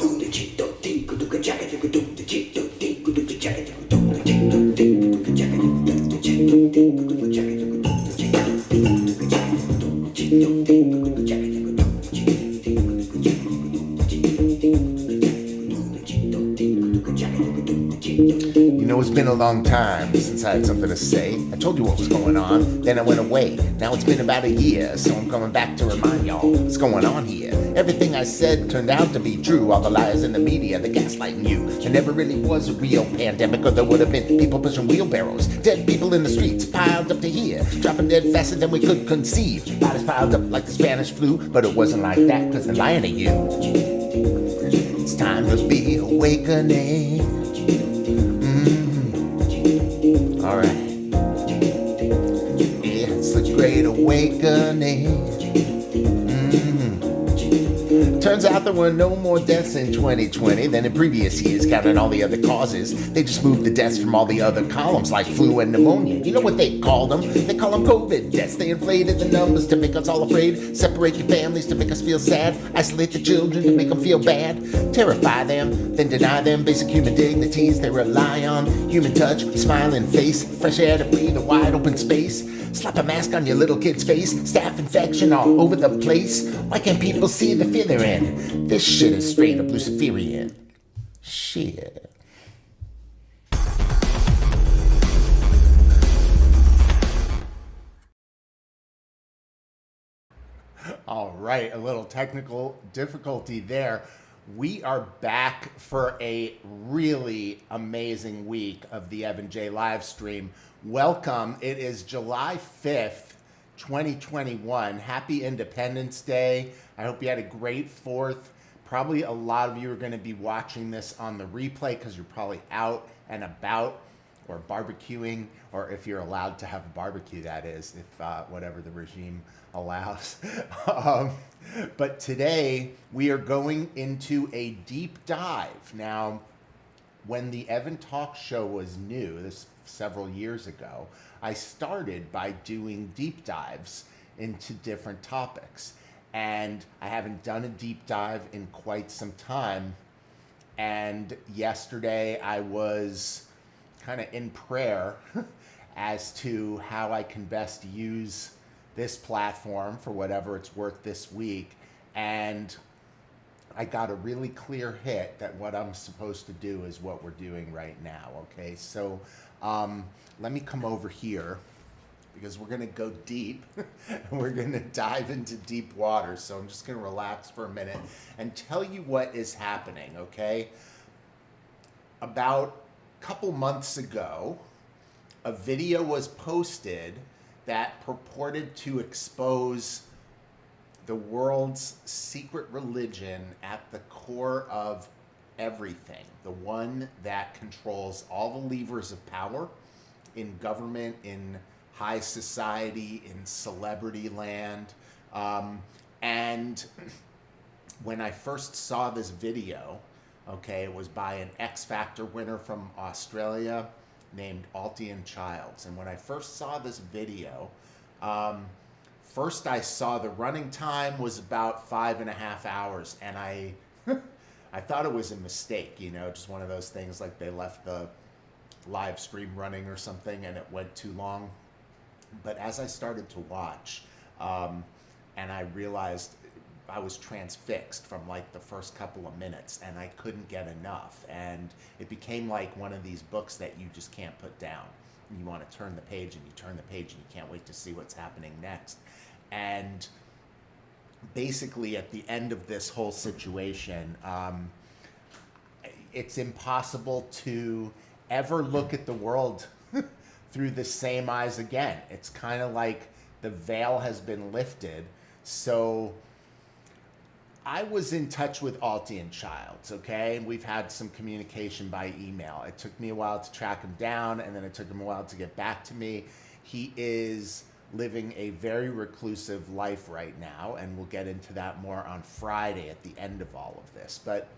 You know, it's been a long time since I had something to say. I told you what was going on, then I went away. Now it's been about a year, so I'm coming back to remind y'all what's going on here. Everything I said turned out to be true. All the lies in the media, the gaslighting you. There never really was a real pandemic, or there would have been people pushing wheelbarrows. Dead people in the streets piled up to here, dropping dead faster than we could conceive. Bodies piled up like the Spanish flu, but it wasn't like that, cause they're lying to you. It's time to be awakening. Alright. It's the great awakening. Turns out there were no more deaths in 2020 than in previous years, counting all the other causes. They just moved the deaths from all the other columns, like flu and pneumonia. You know what they called them? They call them COVID deaths. They inflated the numbers to make us all afraid, separate your families to make us feel sad, isolate the children to make them feel bad, terrify them, then deny them basic human dignities they rely on. Human touch, smiling face, fresh air to breathe, a wide open space. Slap a mask on your little kid's face, staph infection all over the place. Why can't people see the fear they're in? This shit is straight up Luciferian. Shit. All right, a little technical difficulty there. We are back for a really amazing week of the Evan J live stream. Welcome. It is July 5th, 2021. Happy Independence Day. I hope you had a great 4th. Probably a lot of you are going to be watching this on the replay because you're probably out and about or barbecuing, or if you're allowed to have a barbecue, that is, if whatever the regime allows. But today we are going into a deep dive. Now, when the Evan Talk Show was new, this several years ago, I started by doing deep dives into different topics. And I haven't done a deep dive in quite some time. And yesterday I was kind of in prayer as to how I can best use this platform for whatever it's worth this week. And I got a really clear hit that what I'm supposed to do is what we're doing right now, okay? So let me come over here because we're gonna go deep and we're gonna dive into deep water. So I'm just gonna relax for a minute and tell you what is happening, okay? About a couple months ago, a video was posted that purported to expose the world's secret religion at the core of everything, the one that controls all the levers of power in government, in high society, in celebrity land. And when I first saw this video, okay, it was by an X Factor winner from Australia named Altian Childs. And when I first saw this video, first I saw the running time was about 5.5 hours, and I thought it was a mistake, you know, just one of those things like they left the live stream running or something and it went too long. But as I started to watch, and I realized I was transfixed from like the first couple of minutes and I couldn't get enough. And it became like one of these books that you just can't put down. You want to turn the page and you turn the page and you can't wait to see what's happening next. And basically at the end of this whole situation, it's impossible to ever look at the world through the same eyes again. It's kind of like the veil has been lifted. So I was in touch with Altian Childs, okay? We've had some communication by email. It took me a while to track him down, and then it took him a while to get back to me. He is living a very reclusive life right now, and we'll get into that more on Friday at the end of all of this. But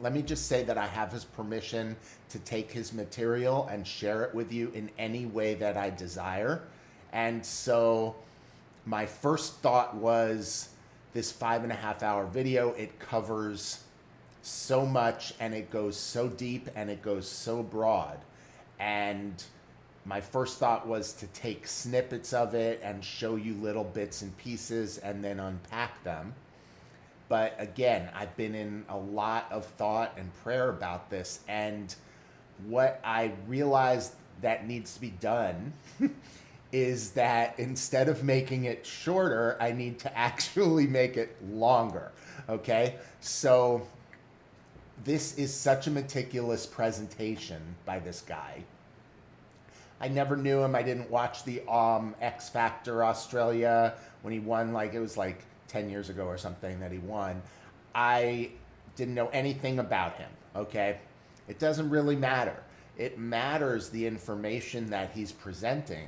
let me just say that I have his permission to take his material and share it with you in any way that I desire. And so my first thought was, this 5.5 hour video, it covers so much, and it goes so deep, and it goes so broad. And my first thought was to take snippets of it and show you little bits and pieces and then unpack them. But again, I've been in a lot of thought and prayer about this, and what I realized that needs to be done is that instead of making it shorter, I need to actually make it longer, okay? So this is such a meticulous presentation by this guy. I never knew him. I didn't watch the X Factor Australia when he won, like it was like 10 years ago or something that he won. I didn't know anything about him, okay? It doesn't really matter. It matters the information that he's presenting.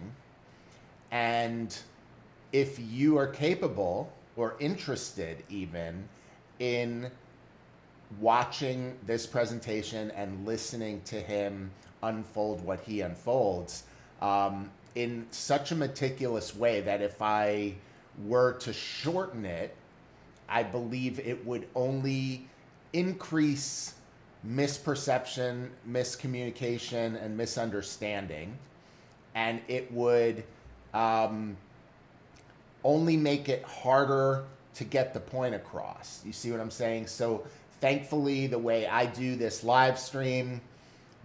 And if you are capable or interested even in watching this presentation and listening to him unfold what he unfolds in such a meticulous way that if I were to shorten it, I believe it would only increase misperception, miscommunication, and misunderstanding. And it would only make it harder to get the point across. You see what I'm saying? So thankfully, the way I do this live stream,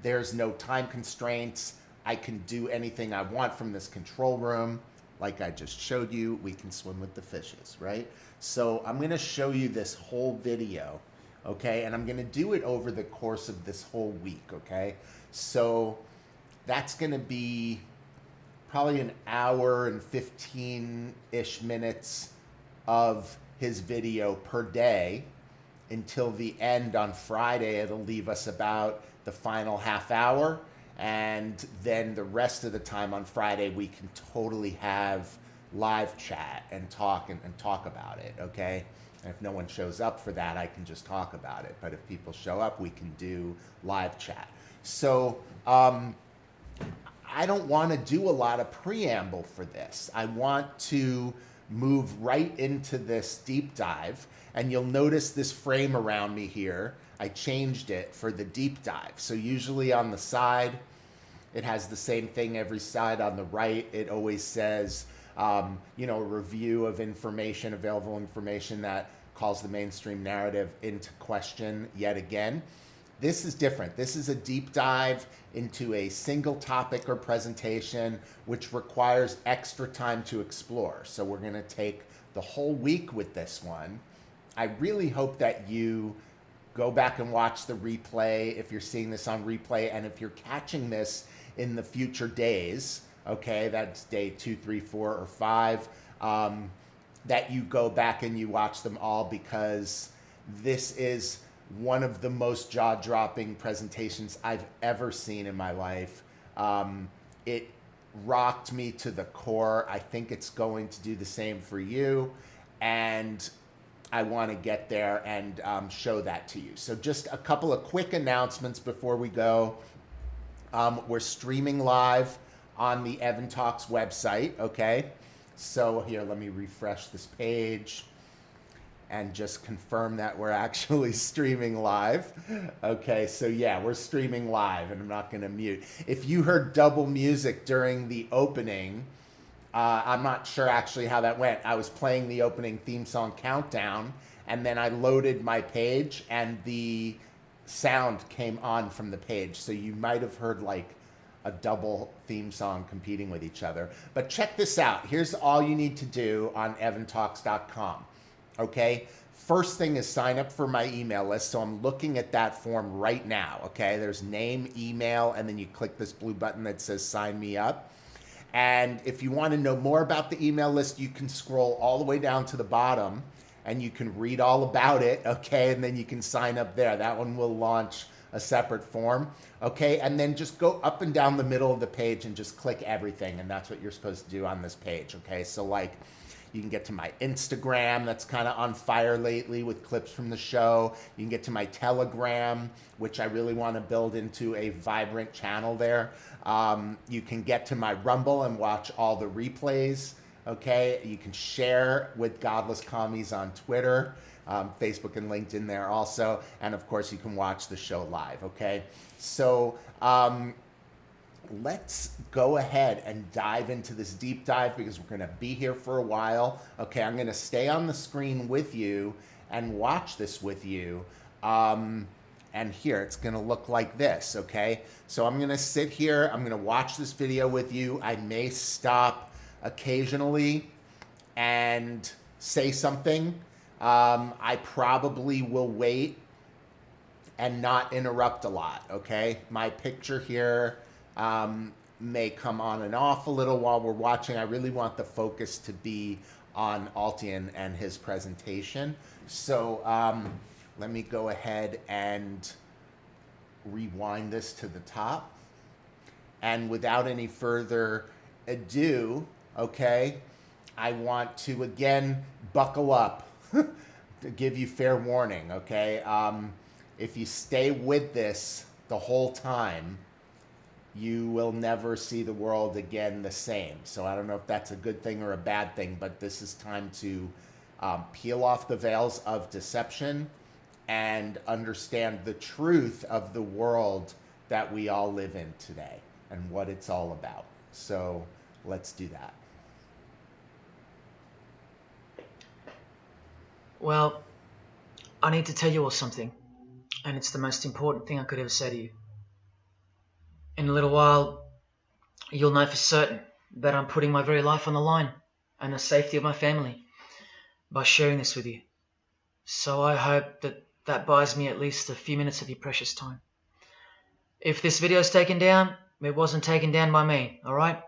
there's no time constraints. I can do anything I want from this control room. Like I just showed you, we can swim with the fishes, right? So I'm gonna show you this whole video, okay? And I'm gonna do it over the course of this whole week, okay? So that's gonna be probably an hour and 15-ish minutes of his video per day until the end on Friday. It'll leave us about the final half hour. And then the rest of the time on Friday, we can totally have live chat and talk about it, okay? And if no one shows up for that, I can just talk about it. But if people show up, we can do live chat. So I don't want to do a lot of preamble for this. I want to move right into this deep dive. And you'll notice this frame around me here. I changed it for the deep dive. So usually on the side, it has the same thing every side. On the right, it always says, you know, a review of information, available information that calls the mainstream narrative into question yet again. This is different. This is a deep dive into a single topic or presentation, which requires extra time to explore. So we're going to take the whole week with this one. I really hope that you go back and watch the replay if you're seeing this on replay, and if you're catching this in the future days, okay, that's day 2, 3, 4, or 5, that you go back and you watch them all, because this is one of the most jaw-dropping presentations I've ever seen in my life. It rocked me to the core. I think it's going to do the same for you, and I want to get there and show that to you. So just a couple of quick announcements before we go. We're streaming live on the Evan Talks website, okay? So here, let me refresh this page and just confirm that we're actually streaming live. Okay, so yeah, we're streaming live, and I'm not gonna mute. If you heard double music during the opening, I'm not sure actually how that went. I was playing the opening theme song countdown, and then I loaded my page, and the sound came on from the page. So you might have heard like a double theme song competing with each other. But check this out. Here's all you need to do on evantalks.com. Okay, first thing is sign up for my email list. So I'm looking at that form right now. Okay, there's name, email, and then you click this blue button that says sign me up. And if you want to know more about the email list, you can scroll all the way down to the bottom and you can read all about it. Okay, and then you can sign up there. That one will launch a separate form. Okay, and then just go up and down the middle of the page and just click everything, and that's what you're supposed to do on this page. Okay, so like, you can get to my Instagram, that's kind of on fire lately with clips from the show. You can get to my Telegram, which I really want to build into a vibrant channel there. You can get to my Rumble and watch all the replays, okay? You can share with Godless Commies on Twitter. Facebook and LinkedIn there also. And of course, you can watch the show live, okay? So let's go ahead and dive into this deep dive because we're going to be here for a while. Okay, I'm going to stay on the screen with you and watch this with you. And here, it's going to look like this, okay? So I'm going to sit here. I'm going to watch this video with you. I may stop occasionally and say something. I probably will wait and not interrupt a lot, okay? My picture here may come on and off a little while we're watching. I really want the focus to be on Altian and his presentation. So let me go ahead and rewind this to the top. And without any further ado, okay, I want to again buckle up to give you fair warning, okay? If you stay with this the whole time, you will never see the world again the same. So I don't know if that's a good thing or a bad thing, but this is time to peel off the veils of deception and understand the truth of the world that we all live in today and what it's all about. So let's do that. Well, I need to tell you all something, and it's the most important thing I could ever say to you. In a little while, you'll know for certain that I'm putting my very life on the line and the safety of my family by sharing this with you. So I hope that that buys me at least a few minutes of your precious time. If this video is taken down, it wasn't taken down by me, alright?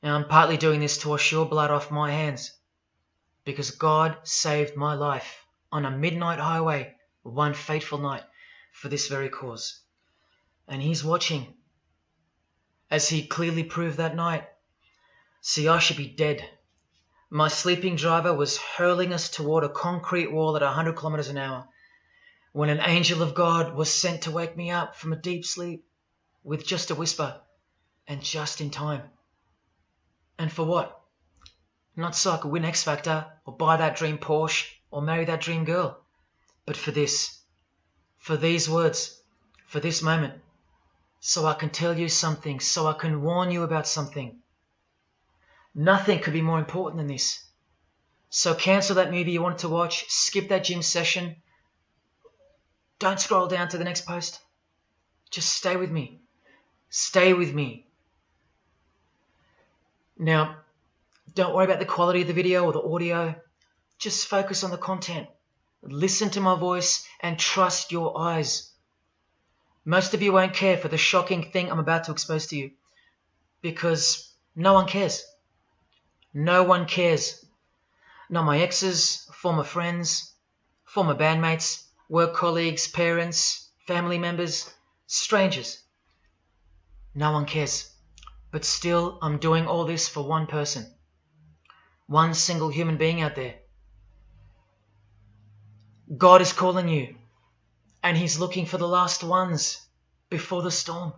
Now I'm partly doing this to wash your blood off my hands, because God saved my life on a midnight highway one fateful night for this very cause. And He's watching, as He clearly proved that night. See, I should be dead. My sleeping driver was hurling us toward a concrete wall at 100 kilometers an hour when an angel of God was sent to wake me up from a deep sleep with just a whisper and just in time. And for what? Not so I could win X Factor or buy that dream Porsche or marry that dream girl, but for this, for these words, for this moment, so I can tell you something, so I can warn you about something. Nothing could be more important than this. So cancel that movie you wanted to watch, skip that gym session. Don't scroll down to the next post. Just stay with me. Stay with me. Now, don't worry about the quality of the video or the audio. Just focus on the content. Listen to my voice and trust your eyes. Most of you won't care for the shocking thing I'm about to expose to you, because no one cares. No one cares. Not my exes, former friends, former bandmates, work colleagues, parents, family members, strangers. No one cares. But still, I'm doing all this for one person. One single human being out there. God is calling you, and He's looking for the last ones before the storm.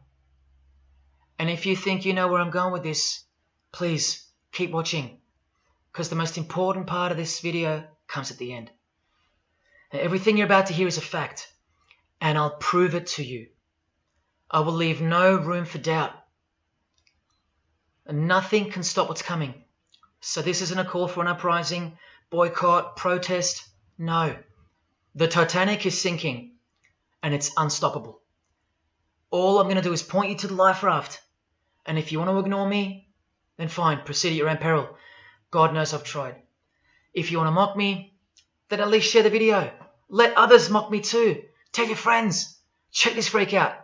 And if you think you know where I'm going with this, please keep watching, because the most important part of this video comes at the end. Now, everything you're about to hear is a fact, and I'll prove it to you. I will leave no room for doubt. And nothing can stop what's coming. So this isn't a call for an uprising, boycott, protest. No. The Titanic is sinking, and it's unstoppable. All I'm going to do is point you to the life raft. And if you want to ignore me, then fine, proceed at your own peril. God knows I've tried. If you want to mock me, then at least share the video. Let others mock me too. Tell your friends. Check this freak out.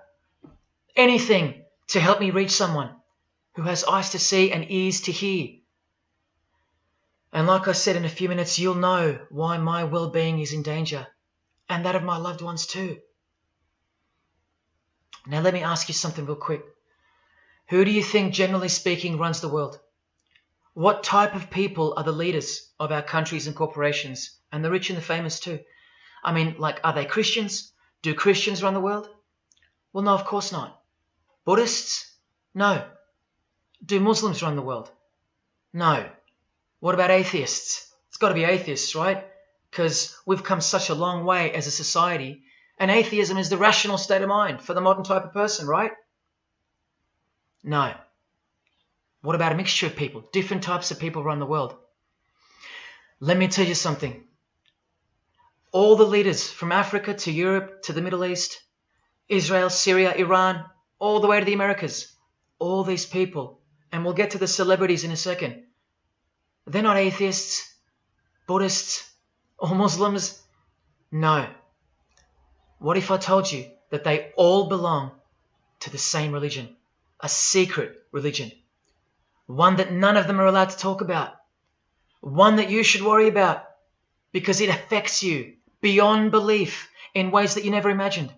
Anything to help me reach someone who has eyes to see and ears to hear. And like I said, in a few minutes, you'll know why my well-being is in danger, and that of my loved ones too. Now let me ask you something real quick. Who do you think, generally speaking, runs the world? What type of people are the leaders of our countries and corporations, and the rich and the famous too? I mean, like, are they Christians? Do Christians run the world? Well, no, of course not. Buddhists? No. Do Muslims run the world? No. What about atheists? It's got to be atheists, right? because we've come such a long way as a society, and atheism is the rational state of mind for the modern type of person, right? No. What about a mixture of people? Different types of people around the world. Let me tell you something. All the leaders from Africa to Europe to the Middle East, Israel, Syria, Iran, all the way to the Americas, all these people, and we'll get to the celebrities in a second, they're not atheists, Buddhists, or Muslims. No. What if I told you that they all belong to the same religion, a secret religion, one that none of them are allowed to talk about, one that you should worry about because it affects you beyond belief in ways that you never imagined?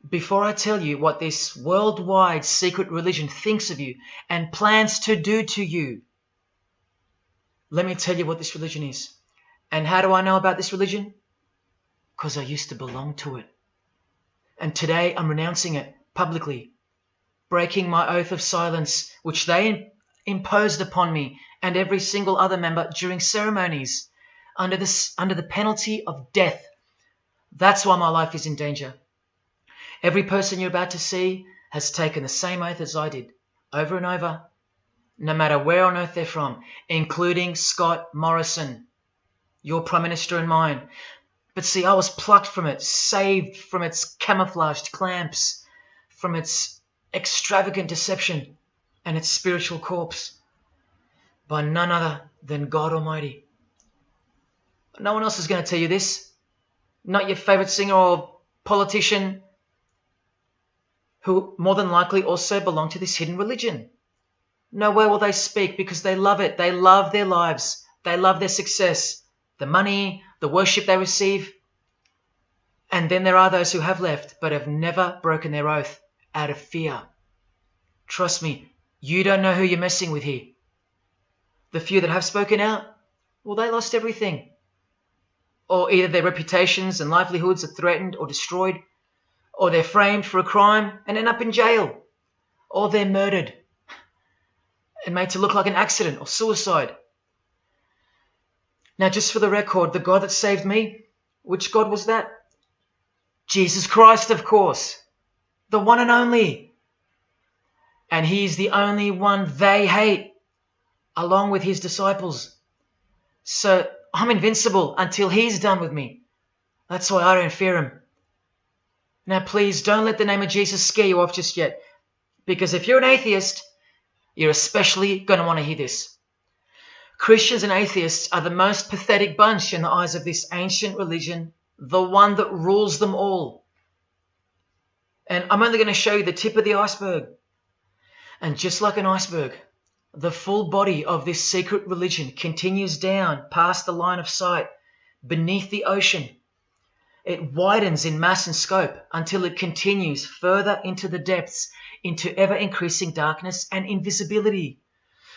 Before I tell you what this worldwide secret religion thinks of you and plans to do to you, let me tell you what this religion is. And how do I know about this religion? Because I used to belong to it. And today I'm renouncing it publicly, breaking my oath of silence, which they imposed upon me and every single other member during ceremonies under the penalty of death. That's why my life is in danger. Every person you're about to see has taken the same oath as I did, over and over, no matter where on earth they're from, including Scott Morrison, your Prime Minister and mine. But see, I was plucked from it, saved from its camouflaged clamps, from its extravagant deception and its spiritual corpse, by none other than God Almighty. No one else is going to tell you this. Not your favorite singer or politician, who more than likely also belong to this hidden religion. Nowhere will they speak because they love it. They love their lives. They love their success, the money, the worship they receive. And then there are those who have left but have never broken their oath out of fear. Trust me, you don't know who you're messing with here. The few that have spoken out, well, they lost everything. Or either their reputations and livelihoods are threatened or destroyed, or they're framed for a crime and end up in jail, or they're murdered and made to look like an accident or suicide. Now, just for the record, the God that saved me, which God was that? Jesus Christ, of course, the one and only. And he's the only one they hate, along with his disciples. So I'm invincible until he's done with me. That's why I don't fear him. Now, please don't let the name of Jesus scare you off just yet, because if you're an atheist, you're especially going to want to hear this. Christians and atheists are the most pathetic bunch in the eyes of this ancient religion, the one that rules them all. And I'm only going to show you the tip of the iceberg. And just like an iceberg, the full body of this secret religion continues down past the line of sight, beneath the ocean. It widens in mass and scope until it continues further into the depths, into ever-increasing darkness and invisibility,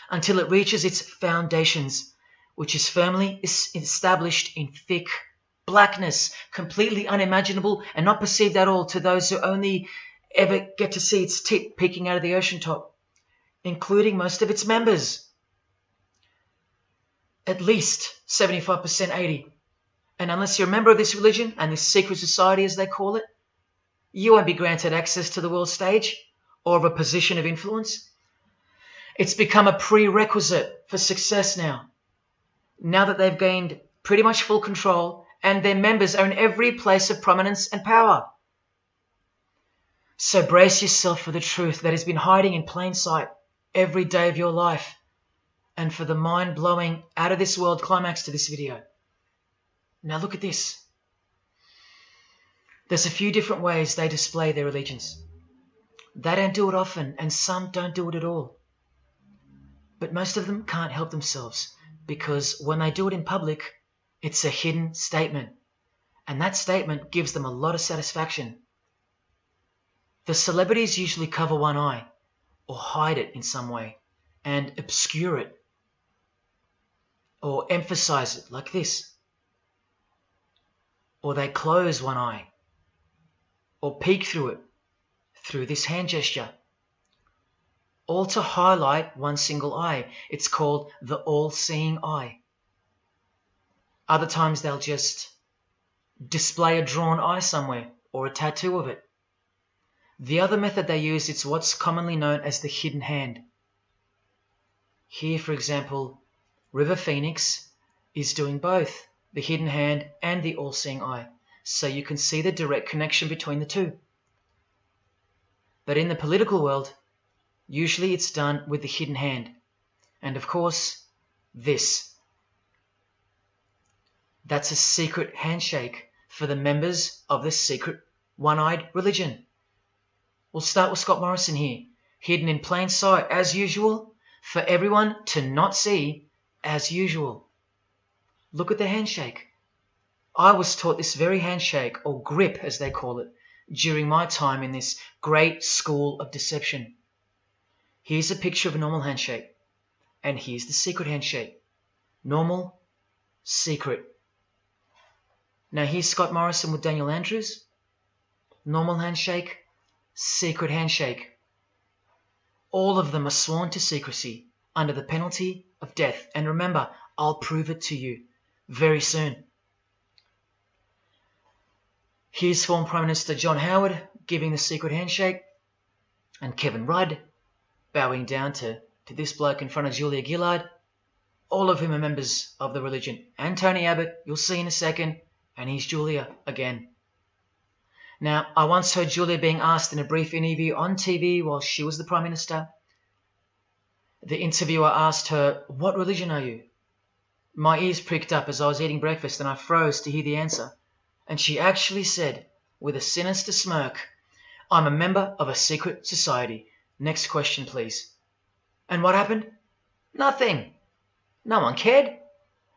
until it reaches its foundations, which is firmly established in thick blackness, completely unimaginable and not perceived at all to those who only ever get to see its tip peeking out of the ocean top, including most of its members. At least 75%, 80%. And unless you're a member of this religion and this secret society, as they call it, you won't be granted access to the world stage or of a position of influence. It's become a prerequisite for success now that they've gained pretty much full control and their members are in every place of prominence and power. So brace yourself for the truth that has been hiding in plain sight every day of your life, and for the mind-blowing, out-of-this-world climax to this video. Now look at this. There's a few different ways they display their allegiance. They don't do it often, and some don't do it at all. But most of them can't help themselves, because when they do it in public, it's a hidden statement. And that statement gives them a lot of satisfaction. The celebrities usually cover one eye, or hide it in some way, and obscure it, or emphasize it like this. Or they close one eye, or peek through it, through this hand gesture, all to highlight one single eye. It's called the all-seeing eye. Other times they'll just display a drawn eye somewhere or a tattoo of it. The other method they use is what's commonly known as the hidden hand. Here, for example, River Phoenix is doing both the hidden hand and the all-seeing eye, so you can see the direct connection between the two. But in the political world, usually it's done with the hidden hand. And of course, this. That's a secret handshake for the members of the secret one-eyed religion. We'll start with Scott Morrison here, hidden in plain sight as usual, for everyone to not see as usual. Look at the handshake. I was taught this very handshake, or grip as they call it, during my time in this great school of deception. Here's a picture of a normal handshake, and here's the secret handshake. Normal, secret. Now here's Scott Morrison with Daniel Andrews. Normal handshake, secret handshake. All of them are sworn to secrecy under the penalty of death. And remember, I'll prove it to you very soon. Here's former Prime Minister John Howard giving the secret handshake, and Kevin Rudd bowing down to this bloke in front of Julia Gillard, all of whom are members of the religion. And Tony Abbott, you'll see in a second, and here's Julia again. Now, I once heard Julia being asked in a brief interview on TV while she was the Prime Minister. The interviewer asked her, "What religion are you?" My ears pricked up as I was eating breakfast and I froze to hear the answer. And she actually said, with a sinister smirk, "I'm a member of a secret society. Next question, please." And what happened? Nothing. No one cared.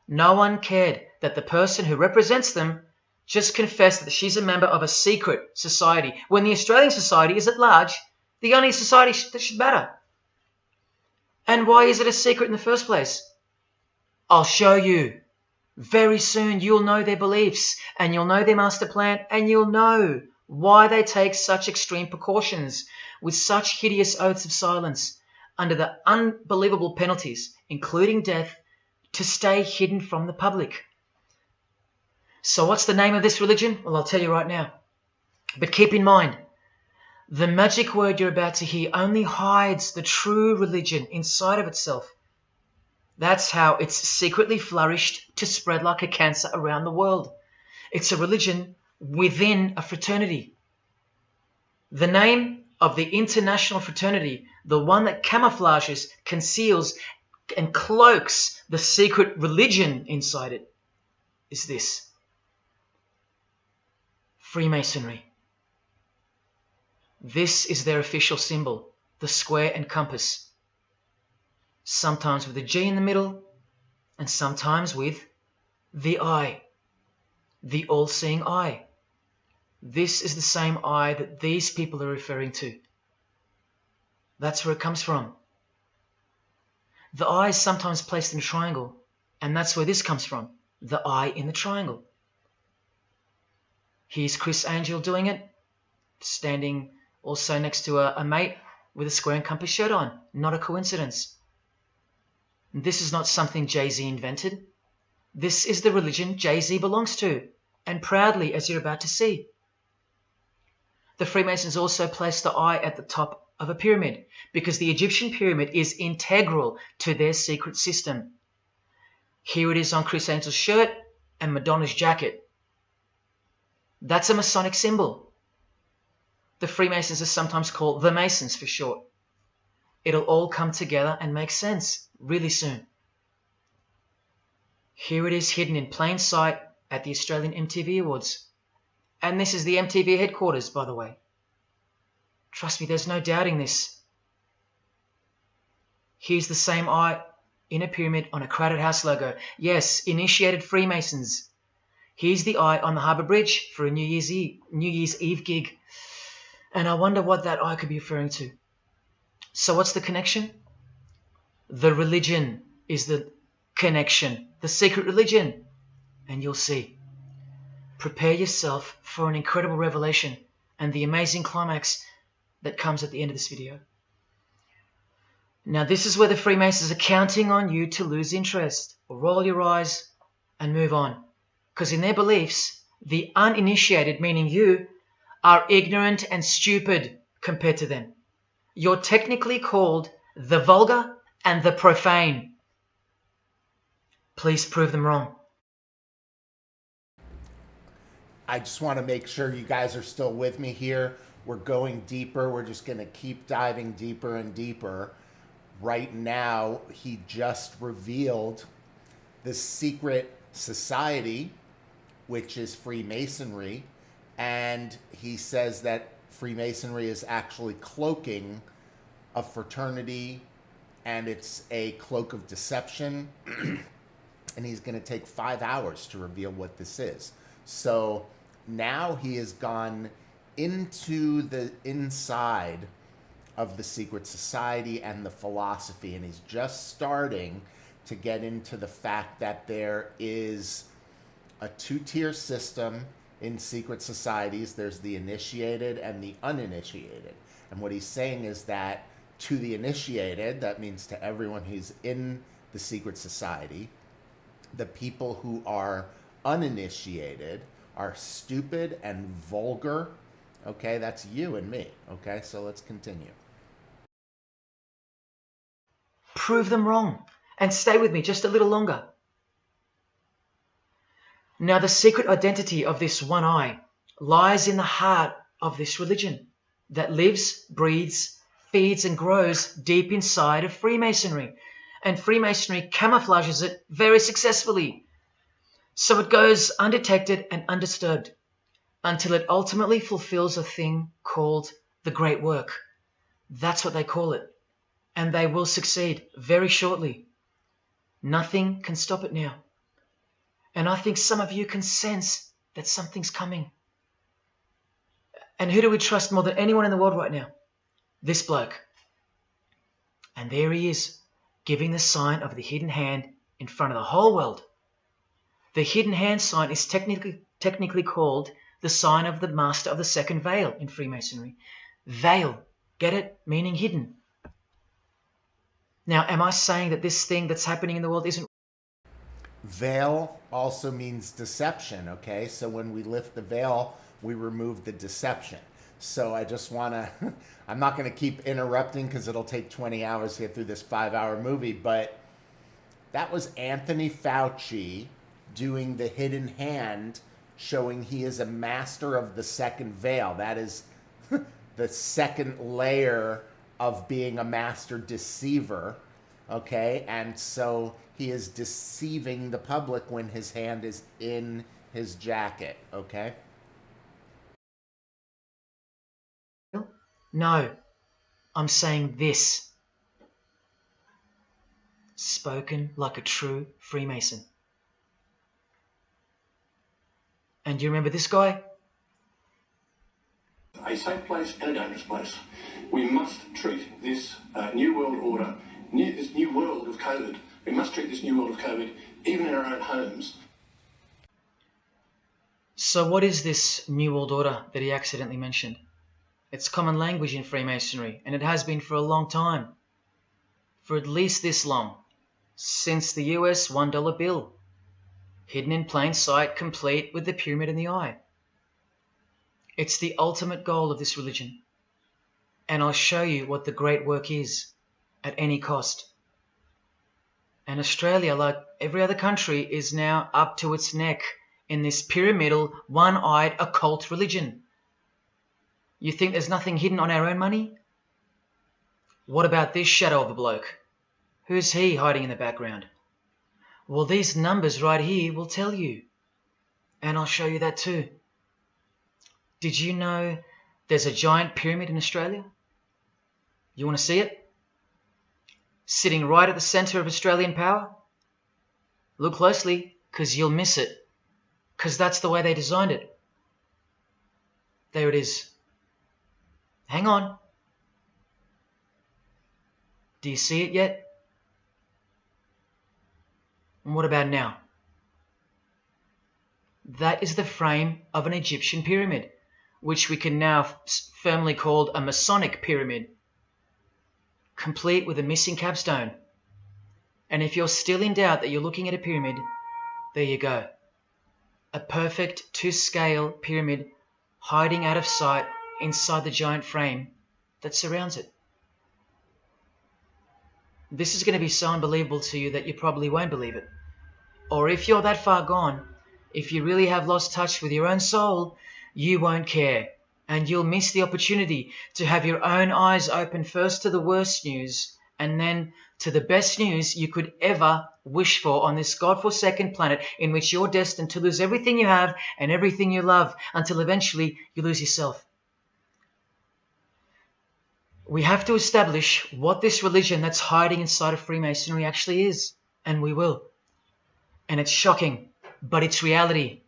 No one cared that the person who represents them just confessed that she's a member of a secret society, when the Australian society is at large the only society that should matter. And why is it a secret in the first place? I'll show you. Very soon you'll know their beliefs, and you'll know their master plan, and you'll know why they take such extreme precautions with such hideous oaths of silence under the unbelievable penalties, including death, to stay hidden from the public. So what's the name of this religion? Well, I'll tell you right now. But keep in mind, the magic word you're about to hear only hides the true religion inside of itself. That's how it's secretly flourished to spread like a cancer around the world. It's a religion within a fraternity. The name of the international fraternity, the one that camouflages, conceals, and cloaks the secret religion inside it, is this: Freemasonry. This is their official symbol, the square and compass. Sometimes with a G in the middle, and sometimes with the eye, the all-seeing eye. This is the same eye that these people are referring to. That's where it comes from. The eye is sometimes placed in a triangle, and that's where this comes from, the eye in the triangle. Here's Chris Angel doing it, standing also next to a mate with a square and compass shirt on. Not a coincidence. This is not something Jay-Z invented. This is the religion Jay-Z belongs to, and proudly, as you're about to see. The Freemasons also place the eye at the top of a pyramid, because the Egyptian pyramid is integral to their secret system. Here it is on Chris Angel's shirt and Madonna's jacket. That's a Masonic symbol. The Freemasons are sometimes called the Masons for short. It'll all come together and make sense really soon. Here it is hidden in plain sight at the Australian MTV Awards. And this is the MTV headquarters, by the way. Trust me, there's no doubting this. Here's the same eye in a pyramid on a Crowded House logo. Yes, initiated Freemasons. Here's the eye on the Harbour Bridge for a New Year's Eve gig. And I wonder what that eye could be referring to. So what's the connection? The religion is the connection, the secret religion. And you'll see. Prepare yourself for an incredible revelation and the amazing climax that comes at the end of this video. Now this is where the Freemasons are counting on you to lose interest. Roll your eyes and move on. Because in their beliefs, the uninitiated, meaning you, are ignorant and stupid compared to them. You're technically called the vulgar and the profane. Please prove them wrong. I just want to make sure you guys are still with me here. We're going deeper. We're just going to keep diving deeper and deeper. Right now, he just revealed the secret society, which is Freemasonry. And he says that Freemasonry is actually cloaking a fraternity, and it's a cloak of deception. And he's going to take 5 hours to reveal what this is. So now he has gone into the inside of the secret society and the philosophy, and he's just starting to get into the fact that there is a two-tier system in secret societies. There's the initiated and the uninitiated. And what he's saying is that to the initiated, that means to everyone who's in the secret society, the people who are uninitiated are stupid and vulgar. Okay, that's you and me. Okay, so let's continue. Prove them wrong and stay with me just a little longer. Now, the secret identity of this one eye lies in the heart of this religion that lives, breathes, feeds and grows deep inside of Freemasonry. And Freemasonry camouflages it very successfully. So it goes undetected and undisturbed until it ultimately fulfills a thing called the great work. That's what they call it. And they will succeed very shortly. Nothing can stop it now. And I think some of you can sense that something's coming. And who do we trust more than anyone in the world right now? This bloke. And there he is, giving the sign of the hidden hand in front of the whole world. The hidden hand sign is technically called the sign of the master of the second veil in Freemasonry. Veil, get it? Meaning hidden. Now, am I saying that this thing that's happening in the world isn't? Veil also means deception, okay? So when we lift the veil, we remove the deception. So I just want to, I'm not going to keep interrupting because it'll take 20 hours to get through this 5-hour movie, but that was Anthony Fauci doing the hidden hand, showing he is a master of the second veil. That is the second layer of being a master deceiver, okay? And so he is deceiving the public when his hand is in his jacket, okay? No, I'm saying this. Spoken like a true Freemason. And you remember this guy? A safe place and a dangerous place. We must treat this new world order, this new world of COVID. We must treat this new world of COVID even in our own homes. So what is this new world order that he accidentally mentioned? It's common language in Freemasonry, and it has been for a long time. For at least this long. Since the US $1 bill. Hidden in plain sight, complete with the pyramid in the eye. It's the ultimate goal of this religion. And I'll show you what the great work is, at any cost. And Australia, like every other country, is now up to its neck in this pyramidal, one-eyed occult religion. You think there's nothing hidden on our own money? What about this shadow of a bloke? Who's he hiding in the background? Well, these numbers right here will tell you. And I'll show you that too. Did you know there's a giant pyramid in Australia? You want to see it? Sitting right at the centre of Australian power? Look closely, because you'll miss it. Because that's the way they designed it. There it is. Hang on. Do you see it yet? And what about now? That is the frame of an Egyptian pyramid, which we can now firmly call a Masonic pyramid, complete with a missing capstone. And if you're still in doubt that you're looking at a pyramid, There you go. A perfect to-scale pyramid hiding out of sight inside the giant frame that surrounds it. This is going to be so unbelievable to you that you probably won't believe it. Or if you're that far gone, if you really have lost touch with your own soul, you won't care. And you'll miss the opportunity to have your own eyes open first to the worst news and then to the best news you could ever wish for on this God-forsaken planet in which you're destined to lose everything you have and everything you love until eventually you lose yourself. We have to establish what this religion that's hiding inside of Freemasonry actually is, and we will. And it's shocking, but it's reality.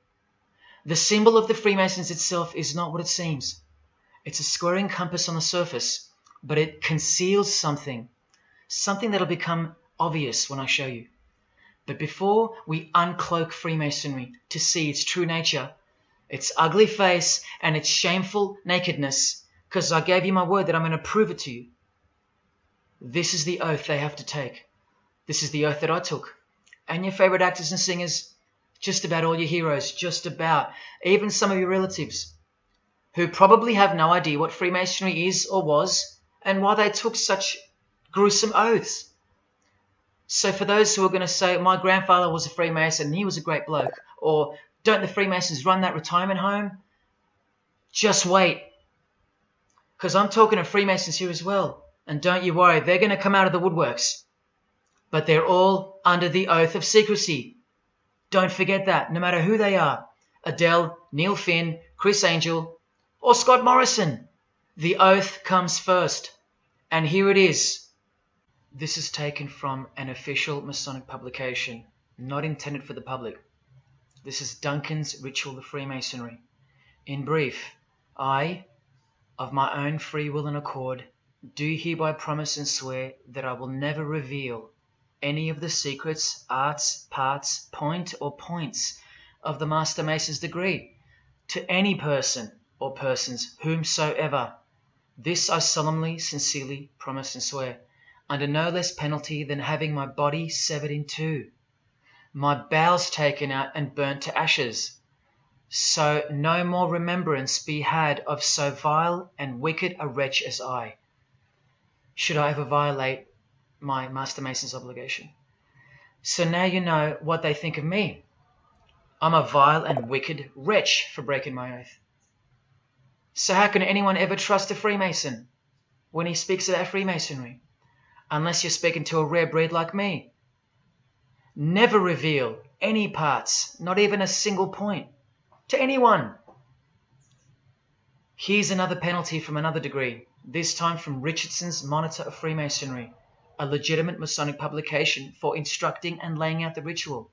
The symbol of the Freemasons itself is not what it seems. It's a squaring compass on the surface, but it conceals something that'll become obvious when I show you. But before we uncloak Freemasonry to see its true nature, its ugly face and its shameful nakedness, because I gave you my word that I'm going to prove it to you. This is the oath they have to take. This is the oath that I took. And your favorite actors and singers, just about all your heroes, just about, even some of your relatives, who probably have no idea what Freemasonry is or was, and why they took such gruesome oaths. So for those who are going to say, my grandfather was a Freemason and he was a great bloke, or don't the Freemasons run that retirement home? Just wait. Because I'm talking to Freemasons here as well. And don't you worry, they're going to come out of the woodworks. But they're all under the oath of secrecy. Don't forget that, no matter who they are. Adele, Neil Finn, Chris Angel, or Scott Morrison. The oath comes first. And here it is. This is taken from an official Masonic publication, not intended for the public. This is Duncan's Ritual of Freemasonry. In brief, I, of my own free will and accord, do hereby promise and swear that I will never reveal any of the secrets, arts, parts, point or points of the Master Mason's degree to any person or persons whomsoever. This I solemnly, sincerely promise and swear, under no less penalty than having my body severed in two, my bowels taken out and burnt to ashes, so no more remembrance be had of so vile and wicked a wretch as I, should I ever violate my Master Mason's obligation. So now you know what they think of me. I'm a vile and wicked wretch for breaking my oath. So how can anyone ever trust a Freemason when he speaks about Freemasonry? Unless you're speaking to a rare breed like me. Never reveal any parts, not even a single point, to anyone. Here's another penalty from another degree, this time from Richardson's Monitor of Freemasonry, a legitimate Masonic publication for instructing and laying out the ritual.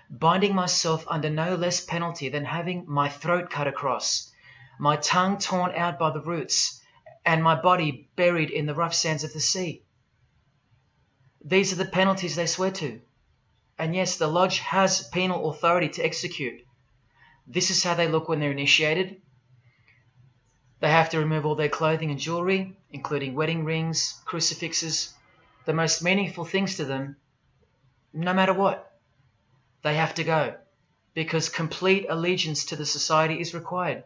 Binding myself under no less penalty than having my throat cut across, my tongue torn out by the roots, and my body buried in the rough sands of the sea. These are the penalties they swear to. And yes, the lodge has penal authority to execute. This is how they look when they're initiated. They have to remove all their clothing and jewelry, including wedding rings, crucifixes, the most meaningful things to them, no matter what. They have to go, because complete allegiance to the society is required.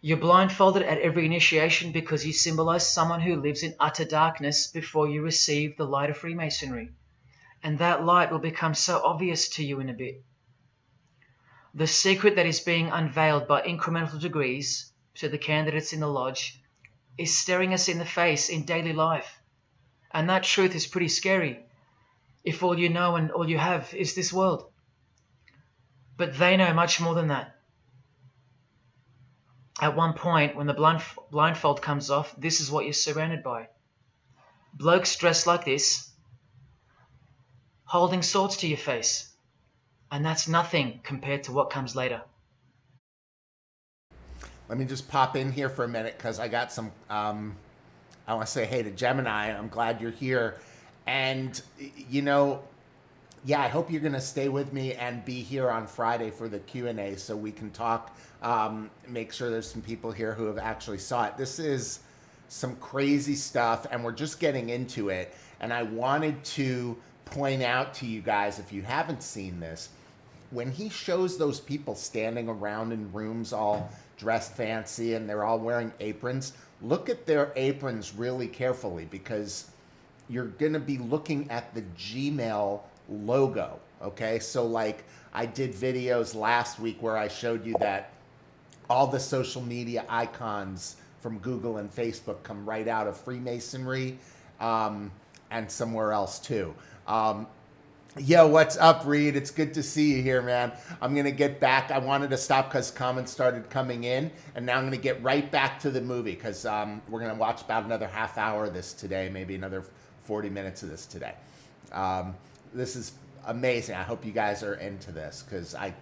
You're blindfolded at every initiation because you symbolize someone who lives in utter darkness before you receive the light of Freemasonry. And that light will become so obvious to you in a bit. The secret that is being unveiled by incremental degrees to the candidates in the lodge is staring us in the face in daily life. And that truth is pretty scary if all you know and all you have is this world. But they know much more than that. At one point, when the blindfold comes off, this is what you're surrounded by. Blokes dressed like this, holding swords to your face. And that's nothing compared to what comes later. Let me just pop in here for a minute because I got some, I want to say hey to Gemini. I'm glad you're here. And, you know, yeah, I hope you're going to stay with me and be here on Friday for the Q&A so we can talk, make sure there's some people here who have actually saw it. This is some crazy stuff and we're just getting into it. And I wanted to point out to you guys, if you haven't seen this, when he shows those people standing around in rooms all dressed fancy and they're all wearing aprons, look at their aprons really carefully, because you're going to be looking at the Gmail logo. Okay, so like I did videos last week where I showed you that all the social media icons from Google and Facebook come right out of Freemasonry, and somewhere else too. Yo, what's up, Reed? It's good to see you here, man. I'm going to get back. I wanted to stop because comments started coming in, and now I'm going to get right back to the movie, because we're going to watch about another half hour of this today, maybe another 40 minutes of this today. This is amazing. I hope you guys are into this, because I've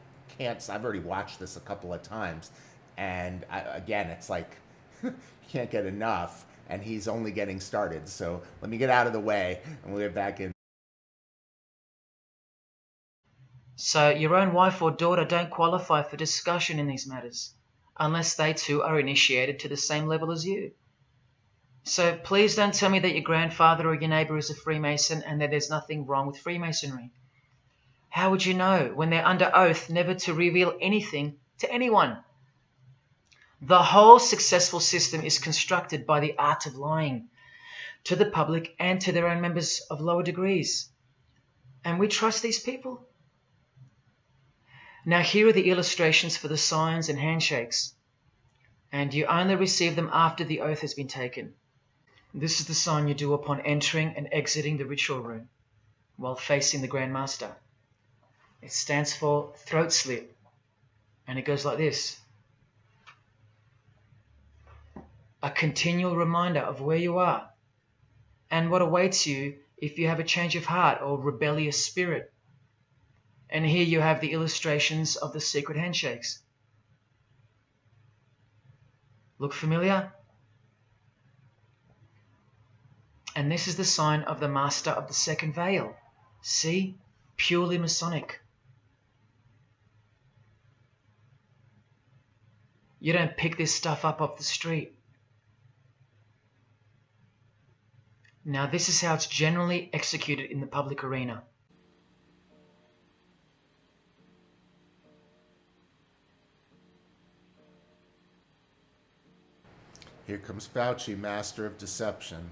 already watched this a couple of times, and again, it's like you can't get enough, and he's only getting started. So let me get out of the way, and we'll get back in. So your own wife or daughter don't qualify for discussion in these matters, unless they too are initiated to the same level as you. So please don't tell me that your grandfather or your neighbour is a Freemason and that there's nothing wrong with Freemasonry. How would you know when they're under oath never to reveal anything to anyone? The whole successful system is constructed by the art of lying to the public and to their own members of lower degrees. And we trust these people. Now here are the illustrations for the signs and handshakes, and you only receive them after the oath has been taken. This is the sign you do upon entering and exiting the ritual room while facing the Grand Master. It stands for throat slit, and it goes like this. A continual reminder of where you are and what awaits you if you have a change of heart or rebellious spirit. And here you have the illustrations of the secret handshakes. Look familiar? And this is the sign of the Master of the Second Veil. See? Purely Masonic. You don't pick this stuff up off the street. Now this is how it's generally executed in the public arena. Here comes Fauci, master of deception,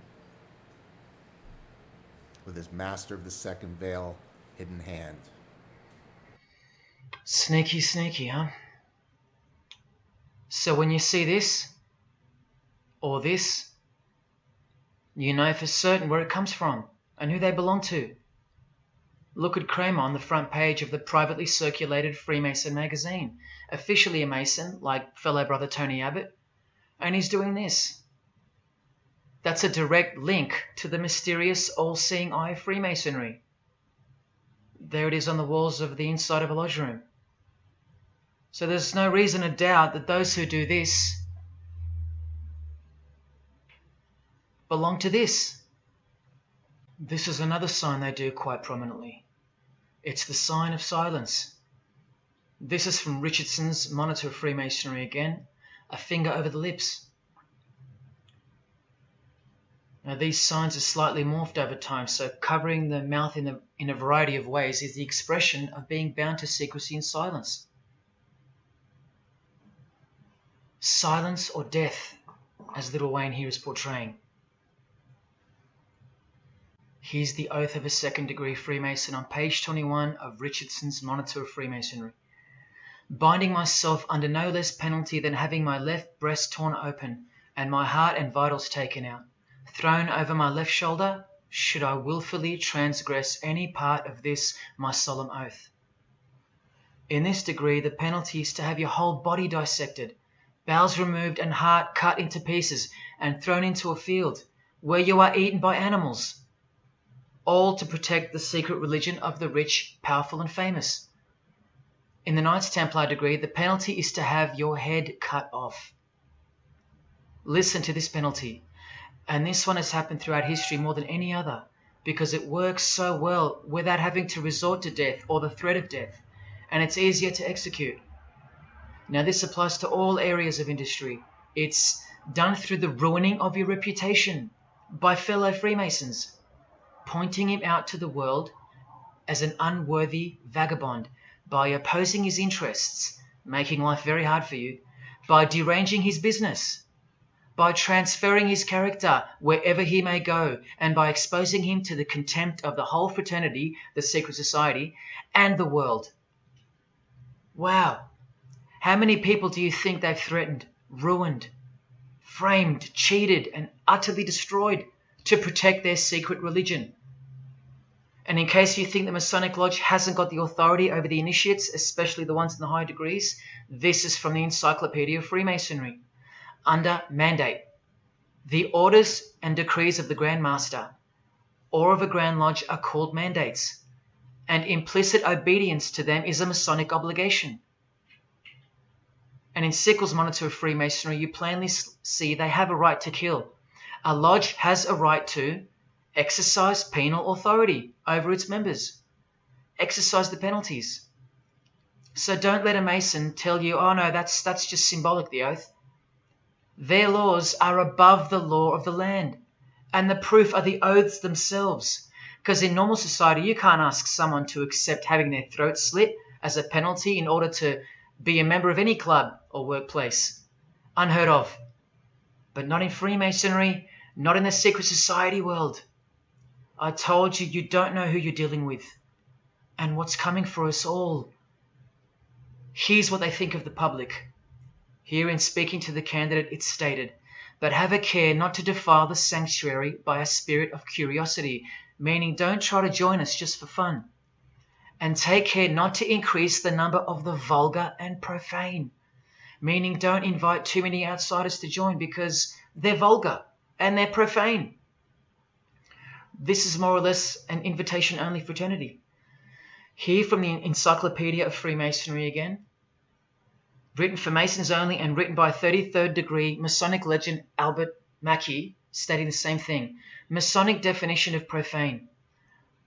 with his master of the second veil hidden hand. Sneaky, sneaky, huh? So when you see this, or this, you know for certain where it comes from and who they belong to. Look at Kramer on the front page of the privately circulated Freemason magazine, officially a Mason, like fellow brother Tony Abbott, and he's doing this. That's a direct link to the mysterious all-seeing eye of Freemasonry. There it is on the walls of the inside of a lodge room. So there's no reason to doubt that those who do this belong to this. This is another sign they do quite prominently. It's the sign of silence. This is from Richardson's Monitor of Freemasonry again, a finger over the lips. Now these signs are slightly morphed over time, so covering the mouth in a variety of ways is the expression of being bound to secrecy and silence. Silence or death, as Little Wayne here is portraying. Here's the oath of a second-degree Freemason on page 21 of Richardson's Monitor of Freemasonry. Binding myself under no less penalty than having my left breast torn open and my heart and vitals taken out, thrown over my left shoulder, should I wilfully transgress any part of this my solemn oath. In this degree, the penalty is to have your whole body dissected, bowels removed and heart cut into pieces and thrown into a field, where you are eaten by animals, all to protect the secret religion of the rich, powerful and famous. In the Knights Templar degree, the penalty is to have your head cut off. Listen to this penalty, and this one has happened throughout history more than any other, because it works so well without having to resort to death or the threat of death, and it's easier to execute. Now this applies to all areas of industry. It's done through the ruining of your reputation by fellow Freemasons, pointing him out to the world as an unworthy vagabond by opposing his interests, making life very hard for you, by deranging his business, by transferring his character wherever he may go, and by exposing him to the contempt of the whole fraternity, the secret society, and the world. Wow. How many people do you think they've threatened, ruined, framed, cheated, and utterly destroyed to protect their secret religion? And in case you think the Masonic Lodge hasn't got the authority over the initiates, especially the ones in the high degrees, this is from the Encyclopedia of Freemasonry. Under mandate, the orders and decrees of the Grand Master or of a Grand Lodge are called mandates, and implicit obedience to them is a Masonic obligation. And in Sickles' Monitor of Freemasonry, you plainly see they have a right to kill. A lodge has a right to exercise penal authority over its members, exercise the penalties. So don't let a Mason tell you, oh no, that's just symbolic, the oath. Their laws are above the law of the land, and the proof are the oaths themselves. Because in normal society, you can't ask someone to accept having their throat slit as a penalty in order to be a member of any club or workplace. Unheard of. But not in Freemasonry, not in the secret society world. I told you, you don't know who you're dealing with and what's coming for us all. Here's what they think of the public. Here in speaking to the candidate, it's stated, but have a care not to defile the sanctuary by a spirit of curiosity, meaning don't try to join us just for fun. And take care not to increase the number of the vulgar and profane, meaning don't invite too many outsiders to join because they're vulgar and they're profane. This is more or less an invitation-only fraternity. Here from the Encyclopedia of Freemasonry again, written for Masons only and written by 33rd degree Masonic legend Albert Mackey, stating the same thing. Masonic definition of profane.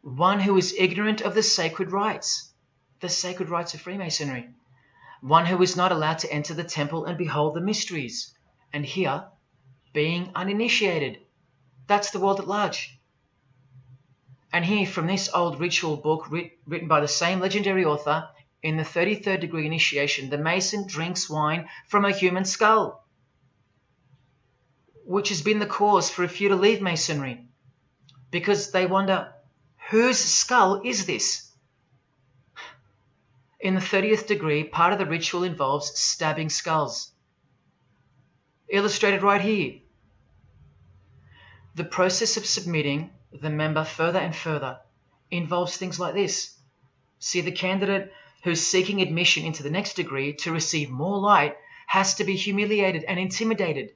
One who is ignorant of the sacred rites of Freemasonry. One who is not allowed to enter the temple and behold the mysteries. And here, being uninitiated. That's the world at large. And here from this old ritual book written by the same legendary author, in the 33rd degree initiation, the Mason drinks wine from a human skull, which has been the cause for a few to leave Masonry, because they wonder, whose skull is this? In the 30th degree, part of the ritual involves stabbing skulls. Illustrated right here. The process of submitting the member further and further involves things like this. See, the candidate who's seeking admission into the next degree to receive more light has to be humiliated and intimidated.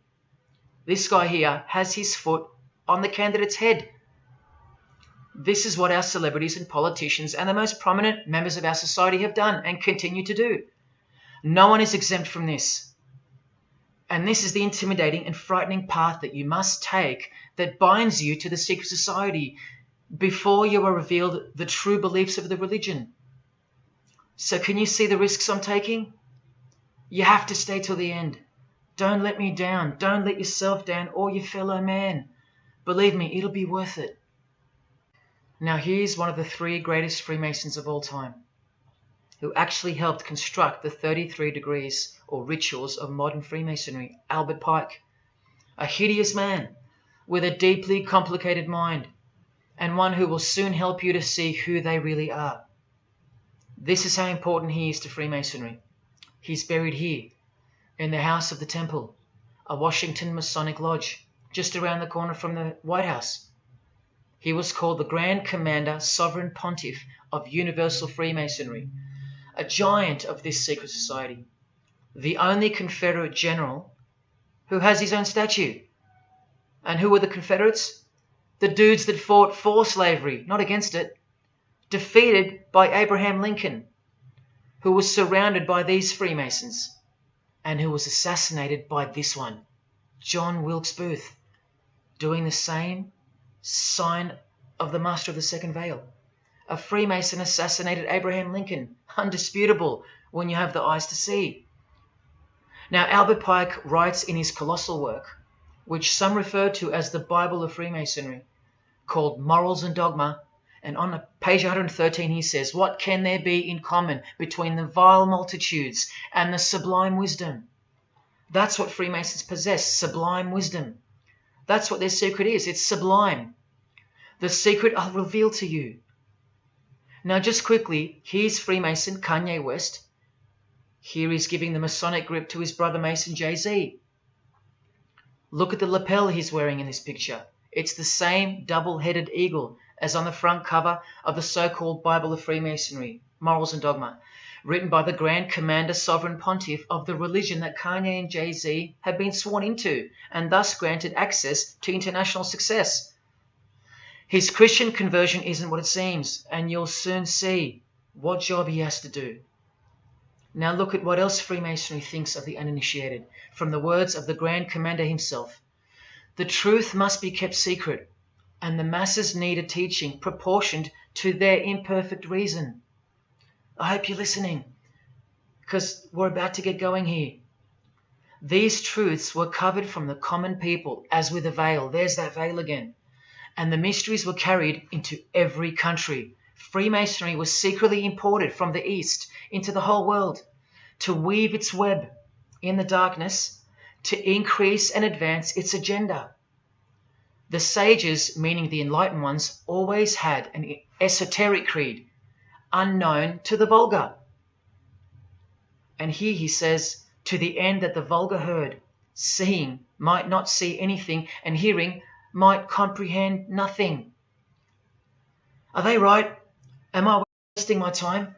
This guy here has his foot on the candidate's head. This is what our celebrities and politicians and the most prominent members of our society have done and continue to do. No one is exempt from this. And this is the intimidating and frightening path that you must take that binds you to the secret society before you are revealed the true beliefs of the religion. So can you see the risks I'm taking? You have to stay till the end. Don't let me down. Don't let yourself down or your fellow man. Believe me, it'll be worth it. Now here's one of the 3 greatest Freemasons of all time, who actually helped construct the 33 degrees or rituals of modern Freemasonry, Albert Pike. A hideous man with a deeply complicated mind, and one who will soon help you to see who they really are. This is how important he is to Freemasonry. He's buried here, in the House of the Temple, a Washington Masonic Lodge, just around the corner from the White House. He was called the Grand Commander, Sovereign Pontiff of Universal Freemasonry, a giant of this secret society, the only Confederate general who has his own statue. And who were the Confederates? The dudes that fought for slavery, not against it, defeated by Abraham Lincoln, who was surrounded by these Freemasons, and who was assassinated by this one, John Wilkes Booth, doing the same sign of the Master of the Second Veil. A Freemason assassinated Abraham Lincoln, undisputable when you have the eyes to see. Now, Albert Pike writes in his colossal work, which some refer to as the Bible of Freemasonry, called Morals and Dogma, And on page 113 he says, what can there be in common between the vile multitudes and the sublime wisdom? That's what Freemasons possess, sublime wisdom. That's what their secret is. It's sublime. The secret I'll reveal to you. Now just quickly, here's Freemason Kanye West. Here he's giving the Masonic grip to his brother Mason Jay-Z. Look at the lapel he's wearing in this picture. It's the same double-headed eagle as on the front cover of the so-called Bible of Freemasonry, Morals and Dogma, written by the Grand Commander Sovereign Pontiff of the religion that Kanye and Jay-Z have been sworn into and thus granted access to international success. His Christian conversion isn't what it seems, and you'll soon see what job he has to do. Now look at what else Freemasonry thinks of the uninitiated, from the words of the Grand Commander himself. The truth must be kept secret, and the masses need a teaching proportioned to their imperfect reason. I hope you're listening, because we're about to get going here. These truths were covered from the common people as with a veil. There's that veil again. And the mysteries were carried into every country. Freemasonry was secretly imported from the East into the whole world to weave its web in the darkness to increase and advance its agenda. The sages, meaning the enlightened ones, always had an esoteric creed, unknown to the vulgar. And here he says, to the end that the vulgar herd, seeing, might not see anything, and hearing, might comprehend nothing. Are they right? Am I wasting my time?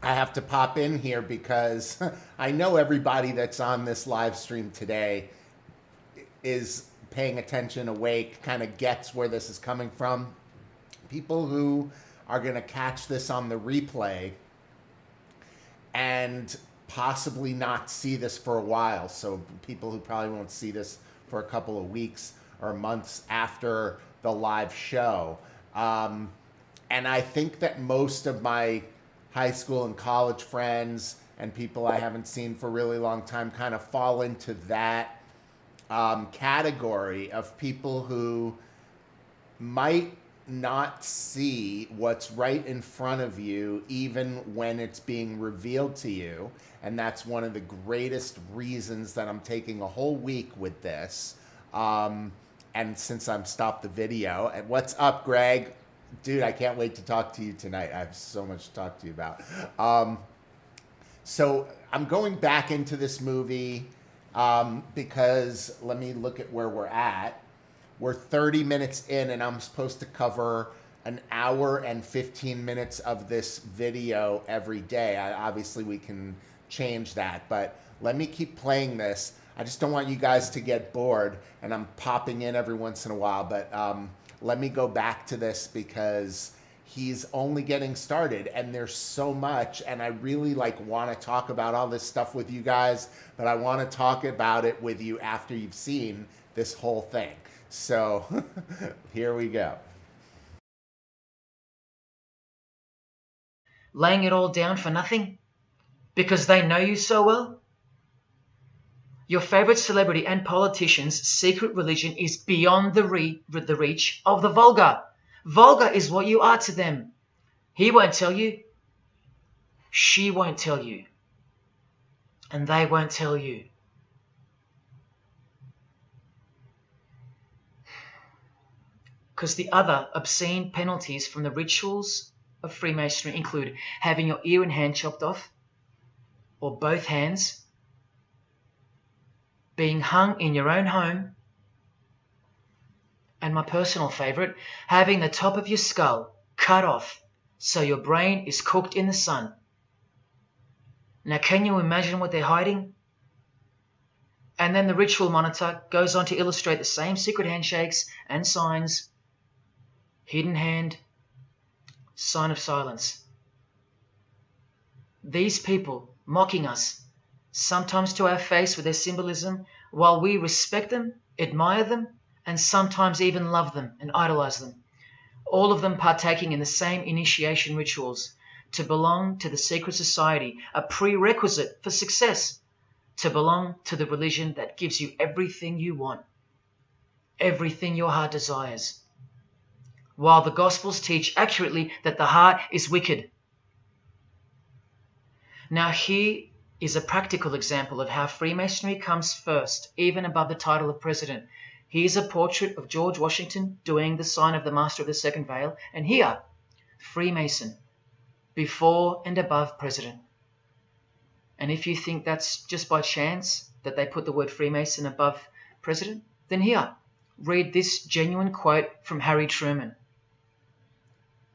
I have to pop in here because I know everybody that's on this live stream today is paying attention, awake, kind of gets where this is coming from. People who are going to catch this on the replay and possibly not see this for a while. So people who probably won't see this for a couple of weeks or months after the live show. And I think that most of my high school and college friends and people I haven't seen for a really long time kind of fall into that category of people who might not see what's right in front of you even when it's being revealed to you. And that's one of the greatest reasons that I'm taking a whole week with this. And since I'm stopped the video, and what's up, Greg? Dude, I can't wait to talk to you tonight. I have so much to talk to you about. So I'm going back into this movie because let me look at where we're at. We're 30 minutes in and I'm supposed to cover an hour and 15 minutes of this video every day. Obviously, we can change that, but let me keep playing this. I just don't want you guys to get bored, and I'm popping in every once in a while, but let me go back to this because he's only getting started and there's so much, and I really want to talk about all this stuff with you guys, but I want to talk about it with you after you've seen this whole thing. So here we go. Laying it all down for nothing? Because they know you so well? Your favorite celebrity and politician's secret religion is beyond the reach of the vulgar. Vulgar is what you are to them. He won't tell you. She won't tell you. And they won't tell you. Because the other obscene penalties from the rituals of Freemasonry include having your ear and hand chopped off, or both hands, being hung in your own home, and my personal favorite, having the top of your skull cut off so your brain is cooked in the sun. Now, can you imagine what they're hiding? And then the ritual monitor goes on to illustrate the same secret handshakes and signs: hidden hand, sign of silence. These people mocking us, sometimes to our face with their symbolism, while we respect them, admire them, and sometimes even love them and idolize them. All of them partaking in the same initiation rituals. To belong to the secret society, a prerequisite for success. To belong to the religion that gives you everything you want, everything your heart desires. while the Gospels teach accurately that the heart is wicked. Now here is a practical example of how Freemasonry comes first, even above the title of president. Here's a portrait of George Washington doing the sign of the Master of the Second Veil, and here, Freemason, before and above president. And if you think that's just by chance that they put the word Freemason above president, then here, read this genuine quote from Harry Truman.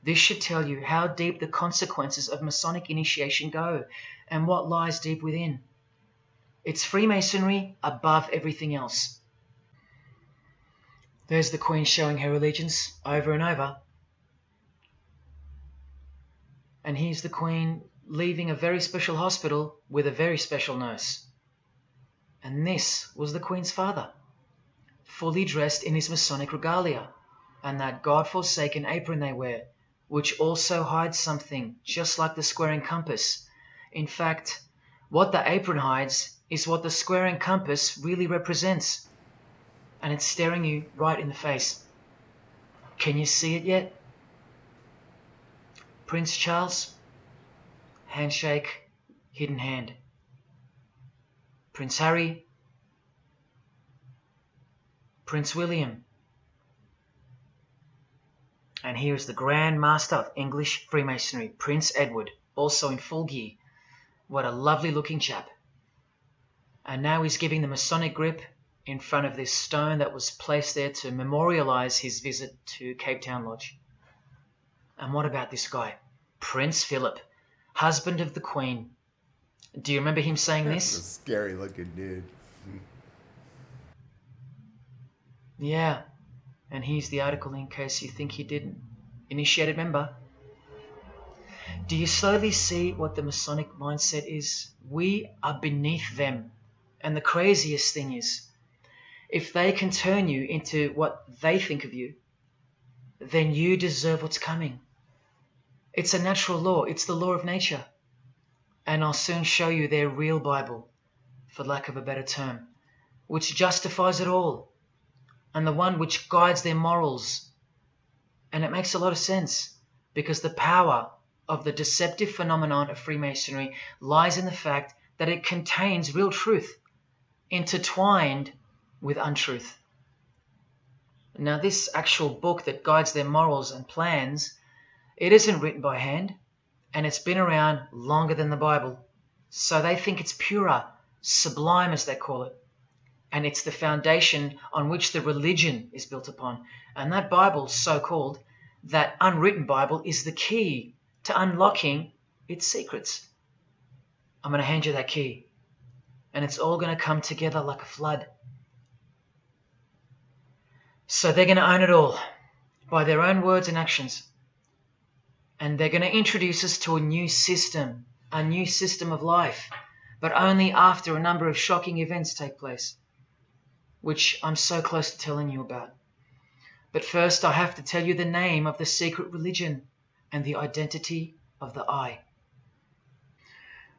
This should tell you how deep the consequences of Masonic initiation go and what lies deep within. It's Freemasonry above everything else. There's the Queen showing her allegiance over and over. And here's the Queen leaving a very special hospital with a very special nurse. And this was the Queen's father, fully dressed in his Masonic regalia and that God-forsaken apron they wear, which also hides something, just like the square and compass. In fact, what the apron hides is what the square and compass really represents. And it's staring you right in the face. Can you see it yet? Prince Charles, handshake, hidden hand. Prince Harry, Prince William. And here is the Grand Master of English Freemasonry, Prince Edward, also in full gear. What a lovely looking chap. And now he's giving the Masonic grip in front of this stone that was placed there to memorialize his visit to Cape Town Lodge. And what about this guy? Prince Philip, husband of the Queen. Do you remember him saying this? That's a scary looking dude. Yeah. And here's the article in case you think he didn't. Initiated member. Do you slowly see what the Masonic mindset is? We are beneath them. And the craziest thing is, if they can turn you into what they think of you, then you deserve what's coming. It's a natural law. It's the law of nature. And I'll soon show you their real Bible, for lack of a better term, which justifies it all, and the one which guides their morals. And it makes a lot of sense, because the power of the deceptive phenomenon of Freemasonry lies in the fact that it contains real truth, intertwined with untruth. Now, this actual book that guides their morals and plans, it isn't written by hand, and it's been around longer than the Bible. So they think it's purer, sublime as they call it. And it's the foundation on which the religion is built upon. And that Bible, so-called, that unwritten Bible, is the key to unlocking its secrets. I'm going to hand you that key. And it's all going to come together like a flood. So they're going to own it all by their own words and actions. And they're going to introduce us to a new system of life, but only after a number of shocking events take place, which I'm so close to telling you about. But first, I have to tell you the name of the secret religion and the identity of the I.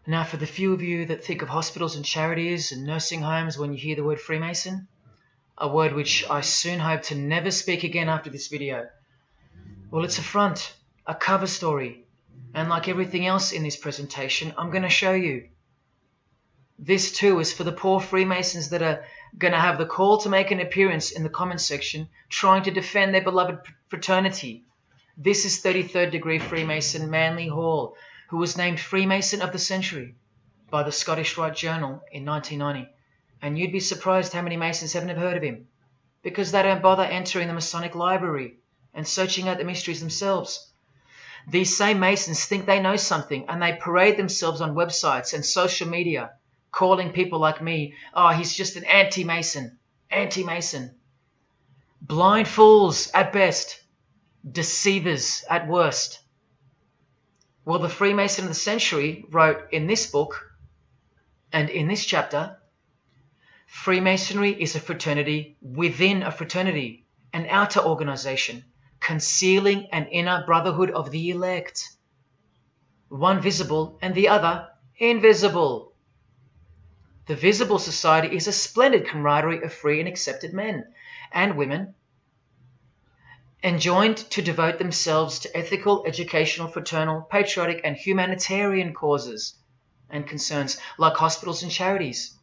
Now, for the few of you that think of hospitals and charities and nursing homes when you hear the word Freemason, a word which I soon hope to never speak again after this video, well, it's a front, a cover story, and like everything else in this presentation, I'm going to show you. This too is for the poor Freemasons that are going to have the call to make an appearance in the comments section trying to defend their beloved fraternity. This is 33rd degree Freemason Manly Hall, who was named Freemason of the Century by the Scottish Rite Journal in 1990. And you'd be surprised how many Masons haven't heard of him, because they don't bother entering the Masonic library and searching out the mysteries themselves. These same Masons think they know something, and they parade themselves on websites and social media, calling people like me, oh, he's just an anti-Mason, anti-Mason. Blind fools at best, deceivers at worst. Well, the Freemason of the Century wrote in this book, and in this chapter, Freemasonry is a fraternity within a fraternity, an outer organization, concealing an inner brotherhood of the elect. One visible and the other invisible. The visible society is a splendid camaraderie of free and accepted men and women. enjoined to devote themselves to ethical, educational, fraternal, patriotic, and humanitarian causes and concerns like hospitals and charities.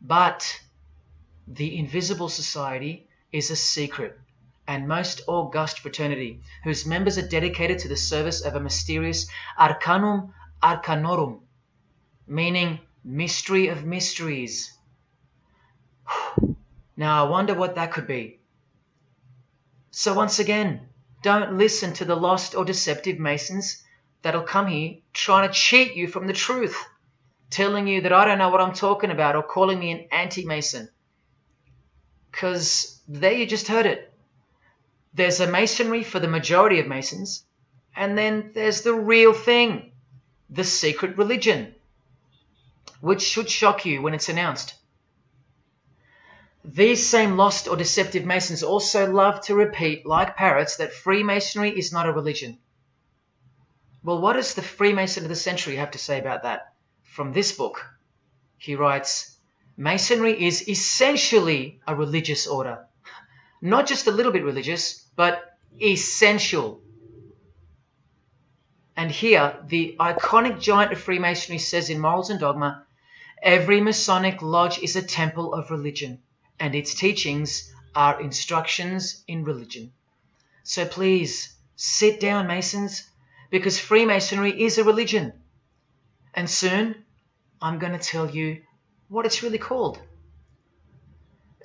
But the invisible society is a secret and most august fraternity whose members are dedicated to the service of a mysterious arcanum arcanorum, meaning mystery of mysteries. Now I wonder what that could be. So once again, don't listen to the lost or deceptive Masons that'll come here trying to cheat you from the truth, telling you that I don't know what I'm talking about or calling me an anti-Mason. Because there you just heard it. There's a Masonry for the majority of Masons, and then there's the real thing, the secret religion, which should shock you when it's announced. These same lost or deceptive Masons also love to repeat, like parrots, that Freemasonry is not a religion. Well, what does the Freemason of the century have to say about that? From this book, he writes, Masonry is essentially a religious order. Not just a little bit religious, but essential. And here, the iconic giant of Freemasonry says in Morals and Dogma, every Masonic lodge is a temple of religion, and its teachings are instructions in religion. So please, sit down, Masons, because Freemasonry is a religion. And soon, I'm going to tell you what it's really called.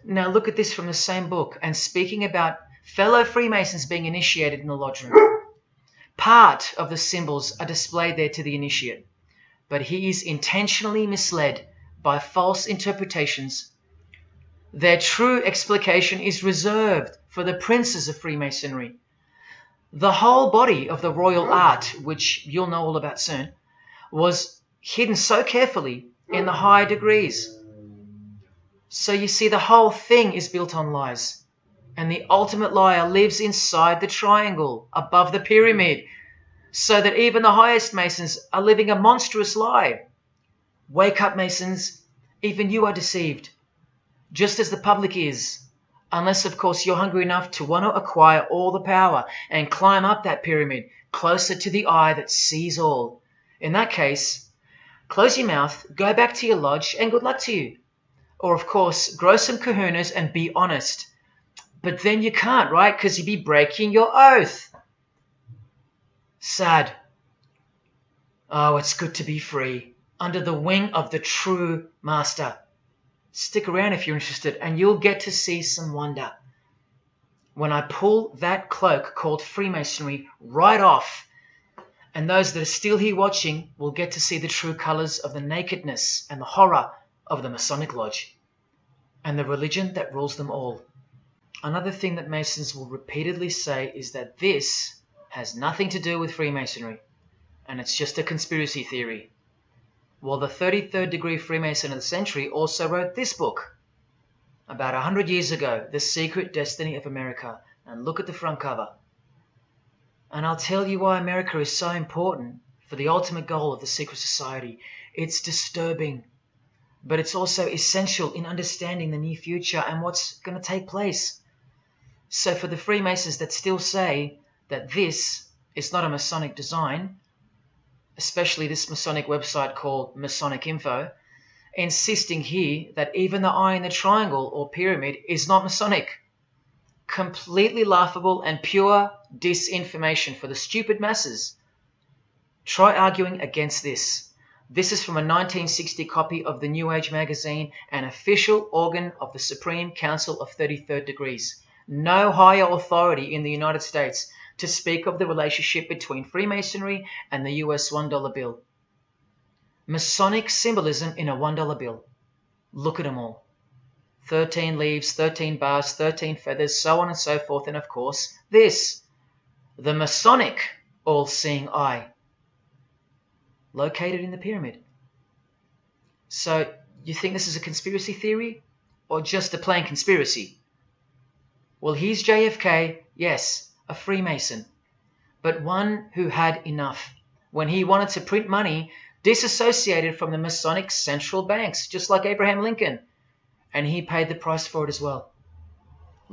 Now look at this from the same book, and speaking about fellow Freemasons being initiated in the lodge room. Part of the symbols are displayed there to the initiate, but he is intentionally misled by false interpretations. Their true explication is reserved for the princes of Freemasonry. The whole body of the royal art, which you'll know all about soon, was hidden so carefully in the higher degrees. So you see, the whole thing is built on lies. And the ultimate liar lives inside the triangle, above the pyramid, so that even the highest Masons are living a monstrous lie. Wake up, Masons. Even you are deceived, just as the public is. Unless, of course, you're hungry enough to want to acquire all the power and climb up that pyramid closer to the eye that sees all. In that case, close your mouth, go back to your lodge, and good luck to you. Or, of course, grow some kahunas and be honest. But then you can't, right? Because you'd be breaking your oath. Sad. Oh, it's good to be free, under the wing of the true master. Stick around if you're interested, and you'll get to see some wonder. When I pull that cloak called Freemasonry right off, and those that are still here watching will get to see the true colours of the nakedness and the horror of the Masonic Lodge, and the religion that rules them all. Another thing that Masons will repeatedly say is that this has nothing to do with Freemasonry, and it's just a conspiracy theory. Well, the 33rd degree Freemason of the century also wrote this book about 100 years ago, The Secret Destiny of America, and look at the front cover. And I'll tell you why America is so important for the ultimate goal of the secret society. It's disturbing, but it's also essential in understanding the near future and what's going to take place. So for the Freemasons that still say that this is not a Masonic design, especially this Masonic website called Masonic Info, insisting here that even the eye in the triangle or pyramid is not Masonic. Completely laughable and pure disinformation for the stupid masses. Try arguing against this. This is from a 1960 copy of the New Age magazine, an official organ of the Supreme Council of 33rd Degrees. No higher authority in the United States to speak of the relationship between Freemasonry and the US $1 bill. Masonic symbolism in a $1 bill. Look at them all. 13 leaves, 13 bars, 13 feathers, so on and so forth, and of course, this, the Masonic all-seeing eye, located in the pyramid. So, you think this is a conspiracy theory, or just a plain conspiracy? Well, here's JFK, yes, a Freemason, but one who had enough when he wanted to print money disassociated from the Masonic central banks, just like Abraham Lincoln, and he paid the price for it as well.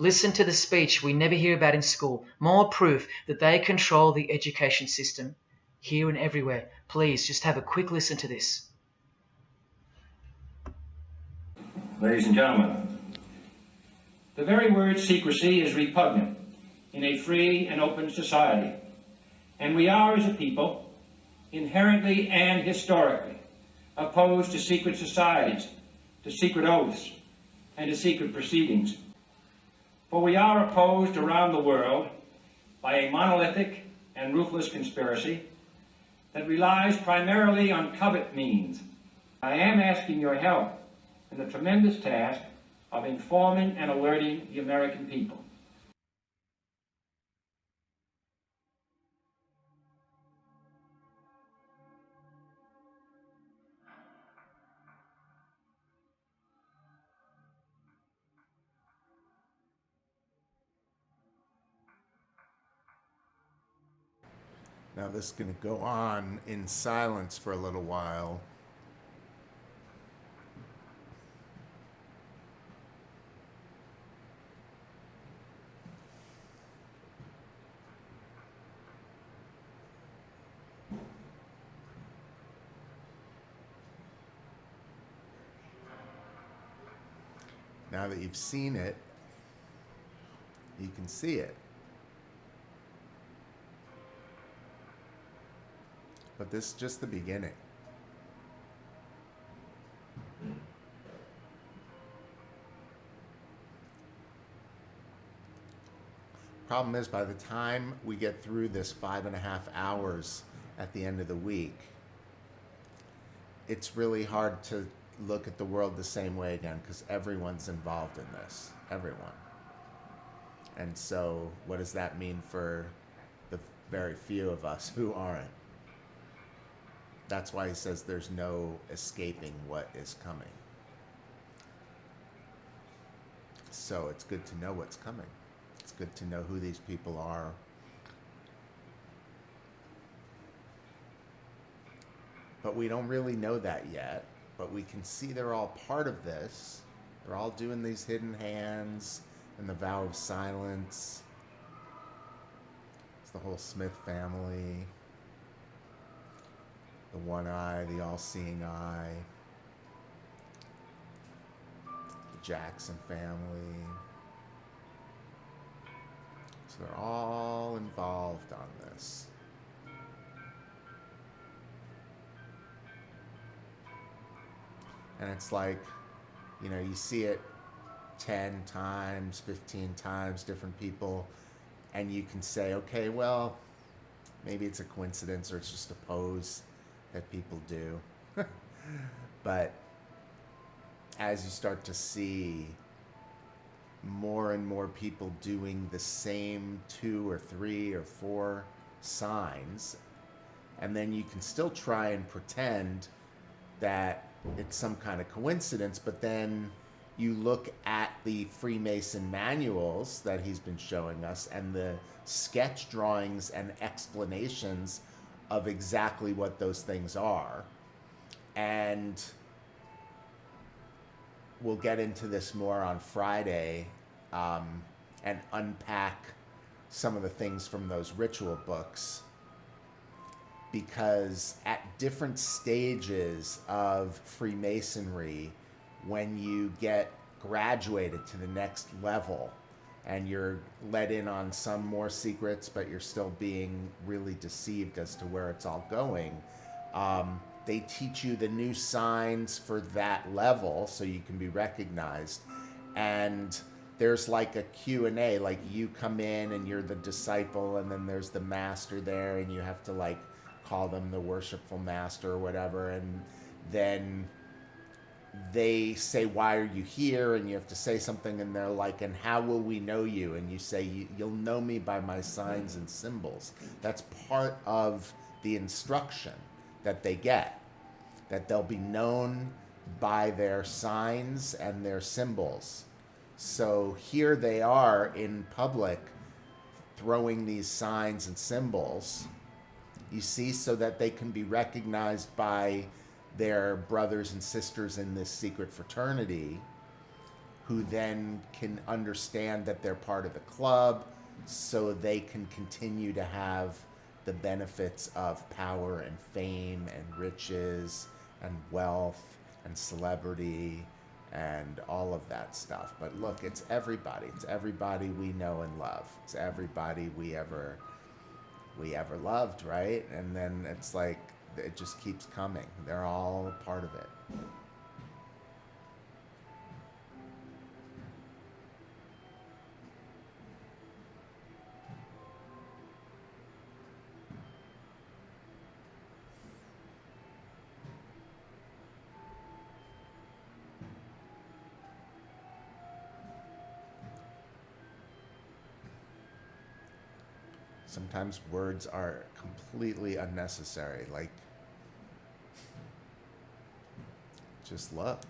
Listen to the speech we never hear about in school. More proof that they control the education system here and everywhere. Please, just have a quick listen to this. Ladies and gentlemen, the very word secrecy is repugnant in a free and open society, and we are, as a people, inherently and historically opposed to secret societies, to secret oaths, and to secret proceedings. For we are opposed around the world by a monolithic and ruthless conspiracy that relies primarily on covert means. I am asking your help in the tremendous task of informing and alerting the American people. Now this is going to go on in silence for a little while. Now that you've seen it, you can see it. But this is just the beginning. Problem is, by the time we get through this 5.5 hours at the end of the week, it's really hard to look at the world the same way again, because everyone's involved in this. Everyone. And so what does that mean for the very few of us who aren't? That's why he says there's no escaping what is coming. So it's good to know what's coming. It's good to know who these people are. But we don't really know that yet. But we can see they're all part of this. They're all doing these hidden hands and the vow of silence. It's the whole Smith family. The one eye, the all-seeing eye. The Jackson family. So they're all involved on this. And it's like, you know, you see it 10 times, 15 times, different people, and you can say, okay, well, maybe it's a coincidence or it's just a pose that people do. But as you start to see more and more people doing the same 2 or 3 or 4 signs, and then you can still try and pretend that it's some kind of coincidence, but then you look at the Freemason manuals that he's been showing us and the sketch drawings and explanations of exactly what those things are. And we'll get into this more on Friday and unpack some of the things from those ritual books, because at different stages of Freemasonry, when you get graduated to the next level and you're let in on some more secrets, but you're still being really deceived as to where it's all going, they teach you the new signs for that level so you can be recognized. And there's like a Q&A, like you come in and you're the disciple, and then there's the master there, and you have to like call them the worshipful master or whatever, and then they say, why are you here? And you have to say something, and they're like, and how will we know you? And you say, you'll know me by my signs and symbols. That's part of the instruction that they get, that they'll be known by their signs and their symbols. So here they are in public throwing these signs and symbols, you see, so that they can be recognized by their brothers and sisters in this secret fraternity who then can understand that they're part of the club so they can continue to have the benefits of power and fame and riches and wealth and celebrity and all of that stuff. But look, it's everybody. It's everybody we know and love. It's everybody we ever loved, right? And then it's like it just keeps coming. They're all part of it. Sometimes words are completely unnecessary. Like, just look.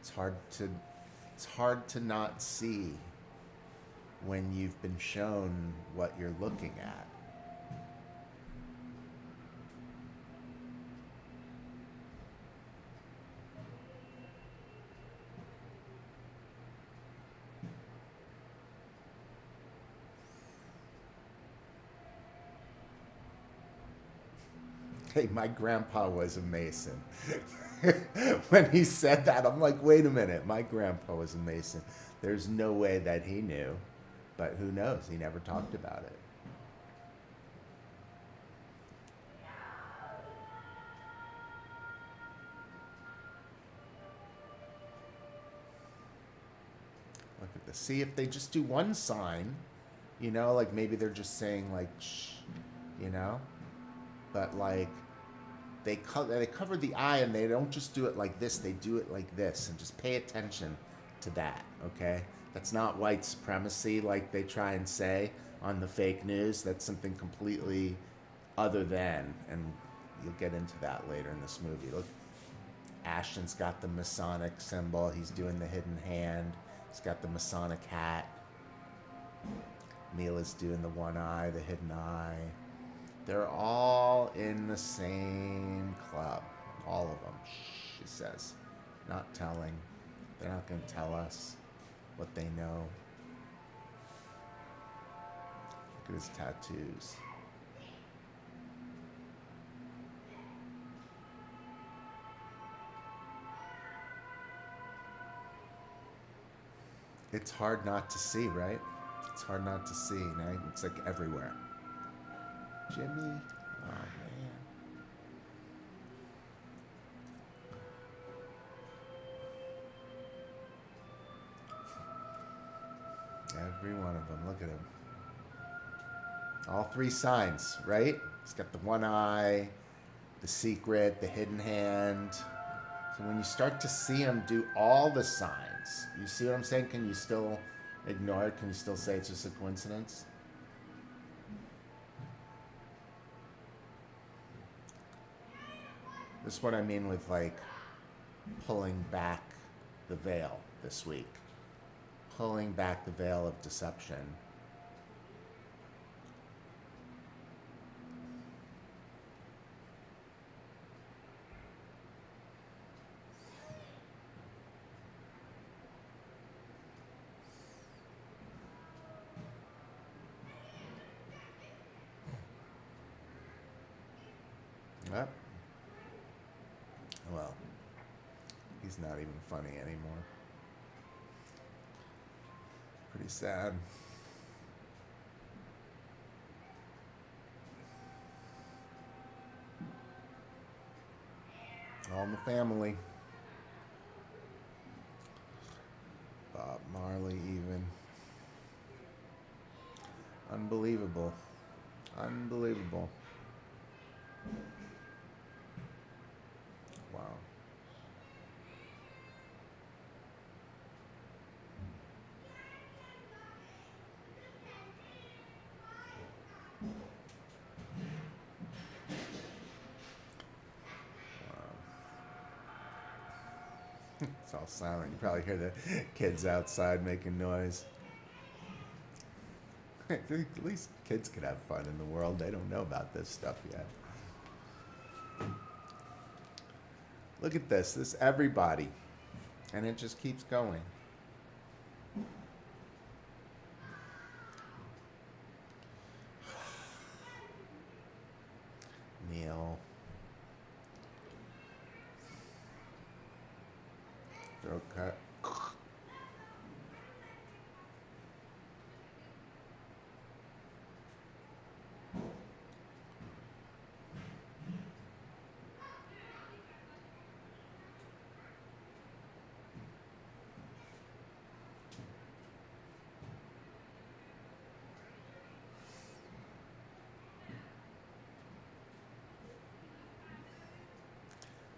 It's hard to not see when you've been shown what you're looking at. Hey, my grandpa was a Mason. When he said that, I'm like, wait a minute, my grandpa was a Mason. There's no way that he knew, but who knows? He never talked about it. Look at this. See, if they just do one sign, you know, like maybe they're just saying like, shh, you know? But like, they cover the eye and they don't just do it like this, they do it like this, and just pay attention to that, okay? That's not white supremacy like they try and say on the fake news. That's something completely other than, and you'll get into that later in this movie. Look, Ashton's got the Masonic symbol, he's doing the hidden hand, he's got the Masonic hat. Mila's doing the one eye, the hidden eye. They're all in the same club. All of them, she says. Not telling. They're not going to tell us what they know. Look at his tattoos. It's hard not to see, right? It's hard not to see, right? It's like everywhere. Jimmy, oh man. Every one of them, look at him. All three signs, right? He's got the one eye, the secret, the hidden hand. So when you start to see him do all the signs, you see what I'm saying? Can you still ignore it? Can you still say it's just a coincidence? This is what I mean with like pulling back the veil this week. Pulling back the veil of deception. Yep. Well, he's not even funny anymore. Pretty sad. All in the family. Bob Marley even. Unbelievable. Unbelievable. Wow. It's all silent. You probably hear the kids outside making noise. At least kids can have fun in the world. They don't know about this stuff yet. Look at this. This everybody. And it just keeps going. Neil. Throat cut.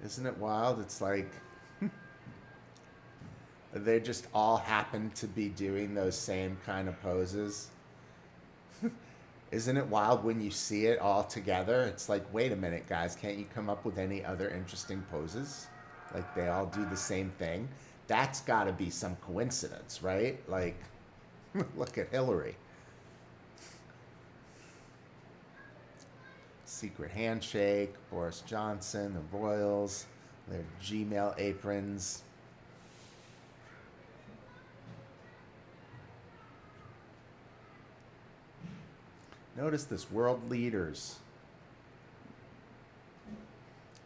Isn't it wild? It's like they just all happen to be doing those same kind of poses. Isn't it wild when you see it all together? It's like, wait a minute, guys, can't you come up with any other interesting poses? Like they all do the same thing. That's got to be some coincidence, right? Like, look at Hillary. Secret handshake, Boris Johnson, the Royals, their Gmail aprons. Notice this, world leaders.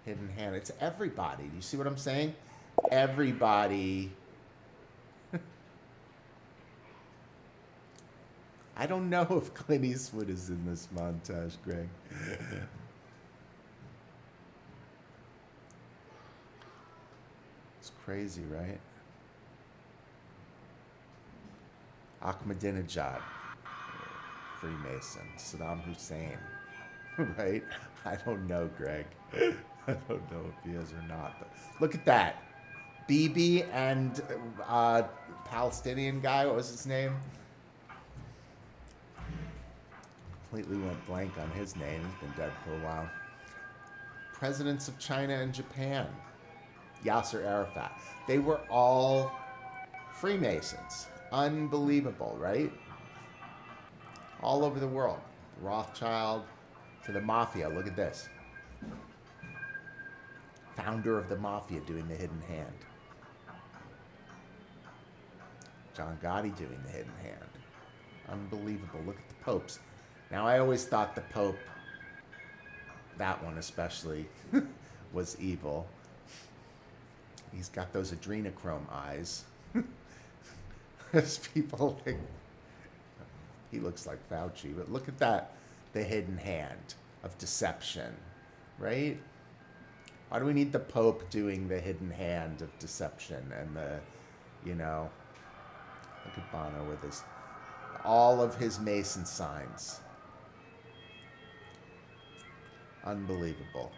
Hidden hand. It's everybody. Do you see what I'm saying? Everybody. I don't know if Clint Eastwood is in this montage, Greg. It's crazy, right? Ahmadinejad, Freemason, Saddam Hussein, right? I don't know, Greg. I don't know if he is or not, but look at that. Bibi and Palestinian guy, what was his name? Completely went blank on his name. He's been dead for a while. Presidents of China and Japan. Yasser Arafat. They were all Freemasons. Unbelievable, right? All over the world. Rothschild to the mafia. Look at this. Founder of the mafia doing the hidden hand. John Gotti doing the hidden hand. Unbelievable. Look at the popes. Now, I always thought the Pope, that one especially, was evil. He's got those adrenochrome eyes. There's people like, he looks like Fauci, but look at that, the hidden hand of deception, right? Why do we need the Pope doing the hidden hand of deception and the, you know, look at Bono with his, all of his Mason signs. Unbelievable.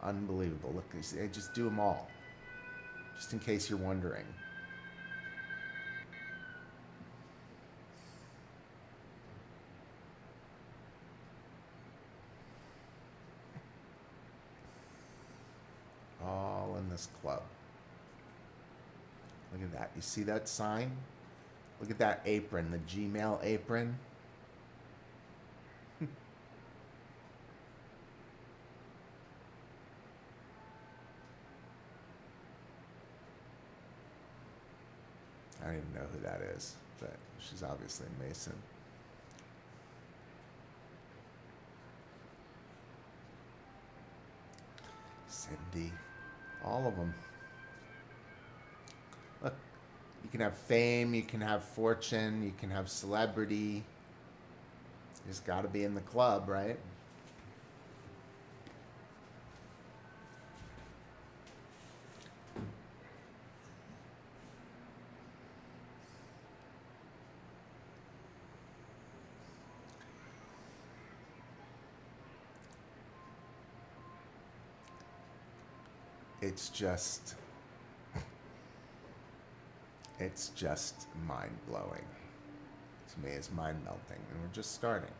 Unbelievable. Look, they just do them all. Just in case you're wondering. All in this club. Look at that. You see that sign? Look at that apron, the Gmail apron. I don't even know who that is, but she's obviously a Mason. Cindy, all of them. Look, you can have fame, you can have fortune, you can have celebrity. You just got to be in the club, right? It's just mind-blowing. To me, it's mind-melting, and we're just starting.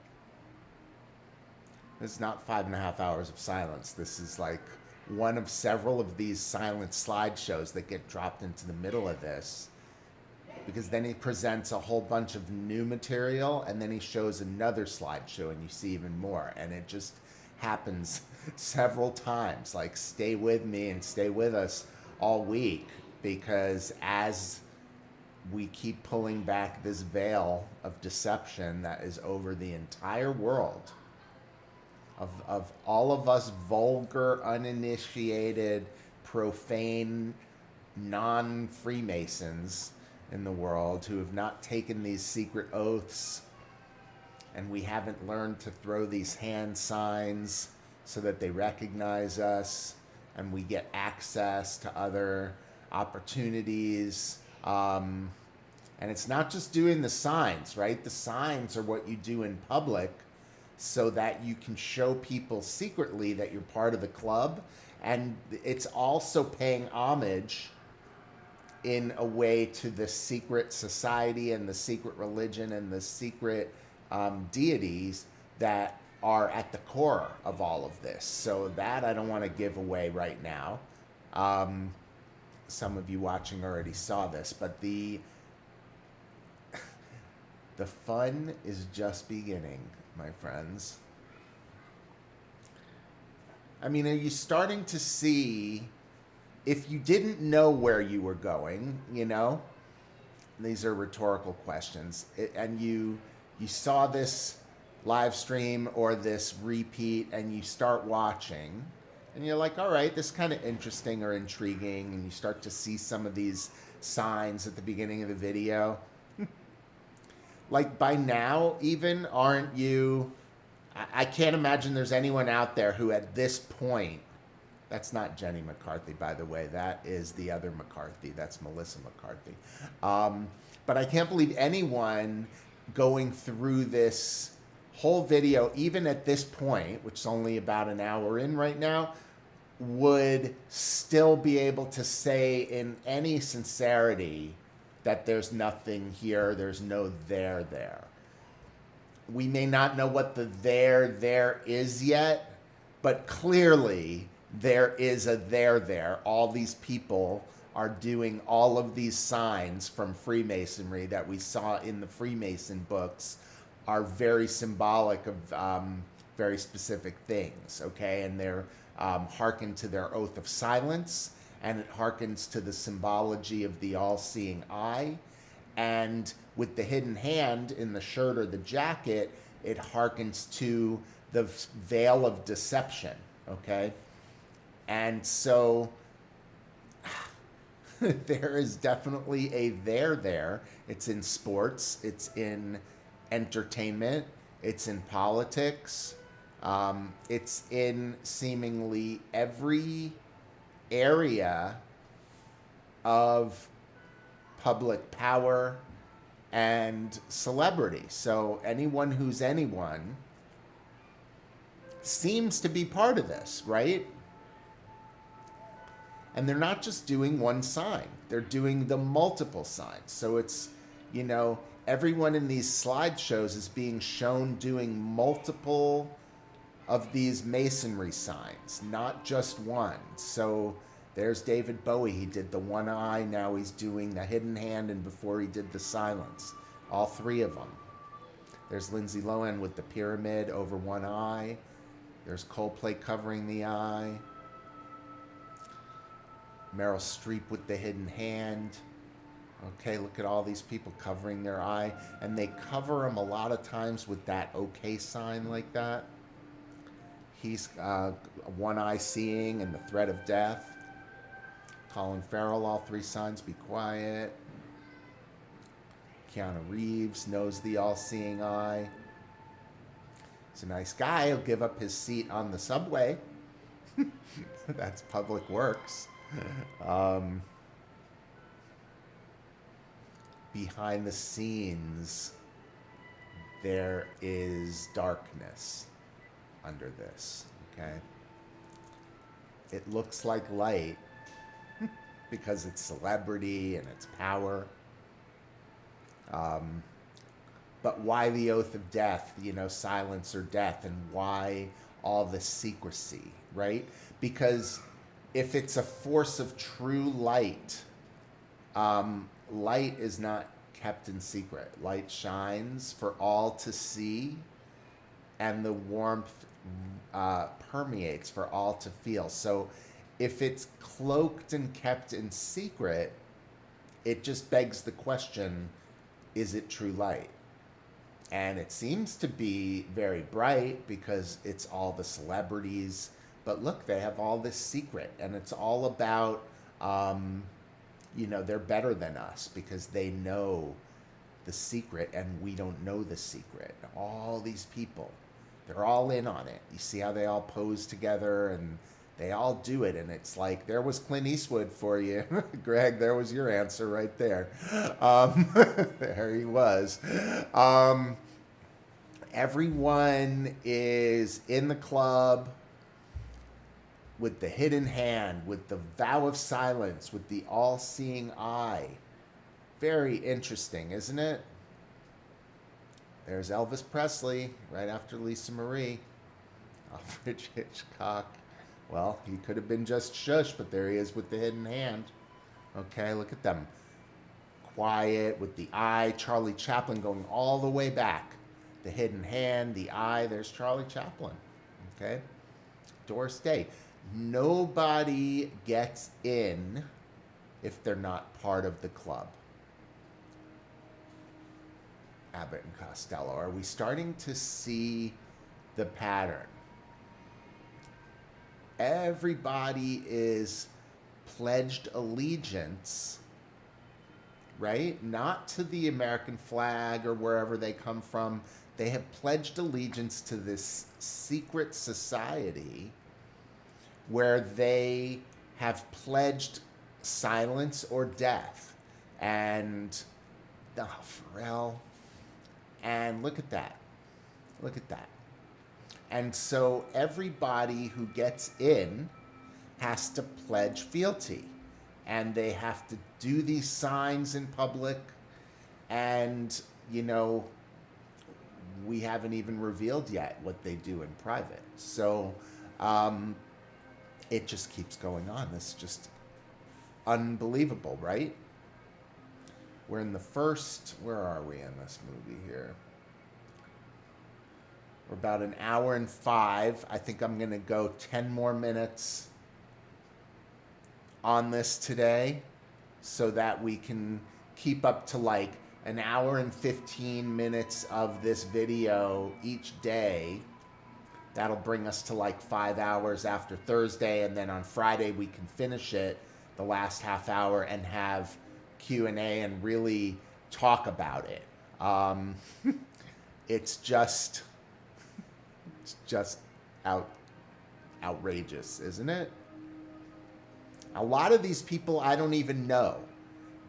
This is not 5.5 hours of silence. This is like one of several of these silent slideshows that get dropped into the middle of this, because then he presents a whole bunch of new material, and then he shows another slideshow, and you see even more, and it just happens several times, like, stay with me and stay with us all week, because as we keep pulling back this veil of deception that is over the entire world, of all of us vulgar, uninitiated, profane, non-Freemasons in the world who have not taken these secret oaths, and we haven't learned to throw these hand signs so that they recognize us and we get access to other opportunities. And it's not just doing the signs, right? The signs are what you do in public so that you can show people secretly that you're part of the club. And it's also paying homage in a way to the secret society and the secret religion and the secret deities that are at the core of all of this. So that I don't want to give away right now. Some of you watching already saw this, but the fun is just beginning, my friends. I mean, are you starting to see, if you didn't know where you were going, you know, these are rhetorical questions, and you saw this live stream or this repeat and you start watching and you're like, all right, this is kind of interesting or intriguing, and you start to see some of these signs at the beginning of the video. Like, by now, even, aren't you... I can't imagine there's anyone out there who at this point... That's not Jenny McCarthy, by the way. That is the other McCarthy. That's Melissa McCarthy. But I can't believe anyone going through this whole video, even at this point, which is only about an hour in right now, would still be able to say in any sincerity that there's nothing here, there's no there there. We may not know what the there is yet, but clearly there is a there. All these people are doing all of these signs from Freemasonry that we saw in the Freemason books are very symbolic of very specific things, okay? And they're hearken to their oath of silence, and it harkens to the symbology of the all-seeing eye. And with the hidden hand in the shirt or the jacket, it harkens to the veil of deception, okay? And so there is definitely a there. It's in sports, it's in entertainment, it's in politics, it's in seemingly every area of public power and celebrity. So anyone who's anyone seems to be part of this, right? And they're not just doing one sign, they're doing the multiple signs. So it's, you know, everyone in these slideshows is being shown doing multiple of these masonry signs, not just one. So there's David Bowie, he did the one eye, now he's doing the hidden hand, and before he did the silence. All three of them. There's Lindsay Lohan with the pyramid over one eye. There's Coldplay covering the eye. Meryl Streep with the hidden hand. Okay, look at all these people covering their eye. And they cover them a lot of times with that okay sign like that. He's one eye seeing and the threat of death. Colin Farrell, all three signs, be quiet. Keanu Reeves knows the all-seeing eye. He's a nice guy. He'll give up his seat on the subway. That's public works. Behind the scenes, there is darkness under this, okay? It looks like light because it's celebrity and it's power. But why the oath of death, you know, silence or death, and why all this secrecy, right? Because if it's a force of true light, light is not kept in secret. Light shines for all to see, and the warmth permeates for all to feel. So if it's cloaked and kept in secret, it just begs the question, is it true light? And it seems to be very bright because it's all the celebrities. But look, they have all this secret, and it's all about, they're better than us because they know the secret and we don't know the secret. All these people, they're all in on it. You see how they all pose together and they all do it. And it's like, there was Clint Eastwood for you. Greg, there was your answer right there. There he was. Everyone is in the club with the hidden hand, with the vow of silence, with the all-seeing eye. Very interesting, isn't it? There's Elvis Presley right after Lisa Marie. Alfred Hitchcock. Well, he could have been just shush, but there he is with the hidden hand. Okay, look at them. Quiet with the eye. Charlie Chaplin going all the way back. The hidden hand, the eye. There's Charlie Chaplin. Okay? Doris Day. Nobody gets in if they're not part of the club. Abbott and Costello. Are we starting to see the pattern? Everybody is pledged allegiance, right? Not to the American flag or wherever they come from. They have pledged allegiance to this secret society where they have pledged silence or death. And, Pharrell. And look at that. Look at that. And so everybody who gets in has to pledge fealty. And they have to do these signs in public. And, we haven't even revealed yet what they do in private. So it just keeps going on. This is just unbelievable, right? We're in the first, where are we in this movie here? We're about an hour and 5. I think I'm going to go 10 more minutes on this today so that we can keep up to like an hour and 15 minutes of this video each day. That'll bring us to like 5 hours after Thursday, and then on Friday we can finish it, the last half hour, and have Q&A and really talk about it. It's just outrageous, isn't it? A lot of these people I don't even know,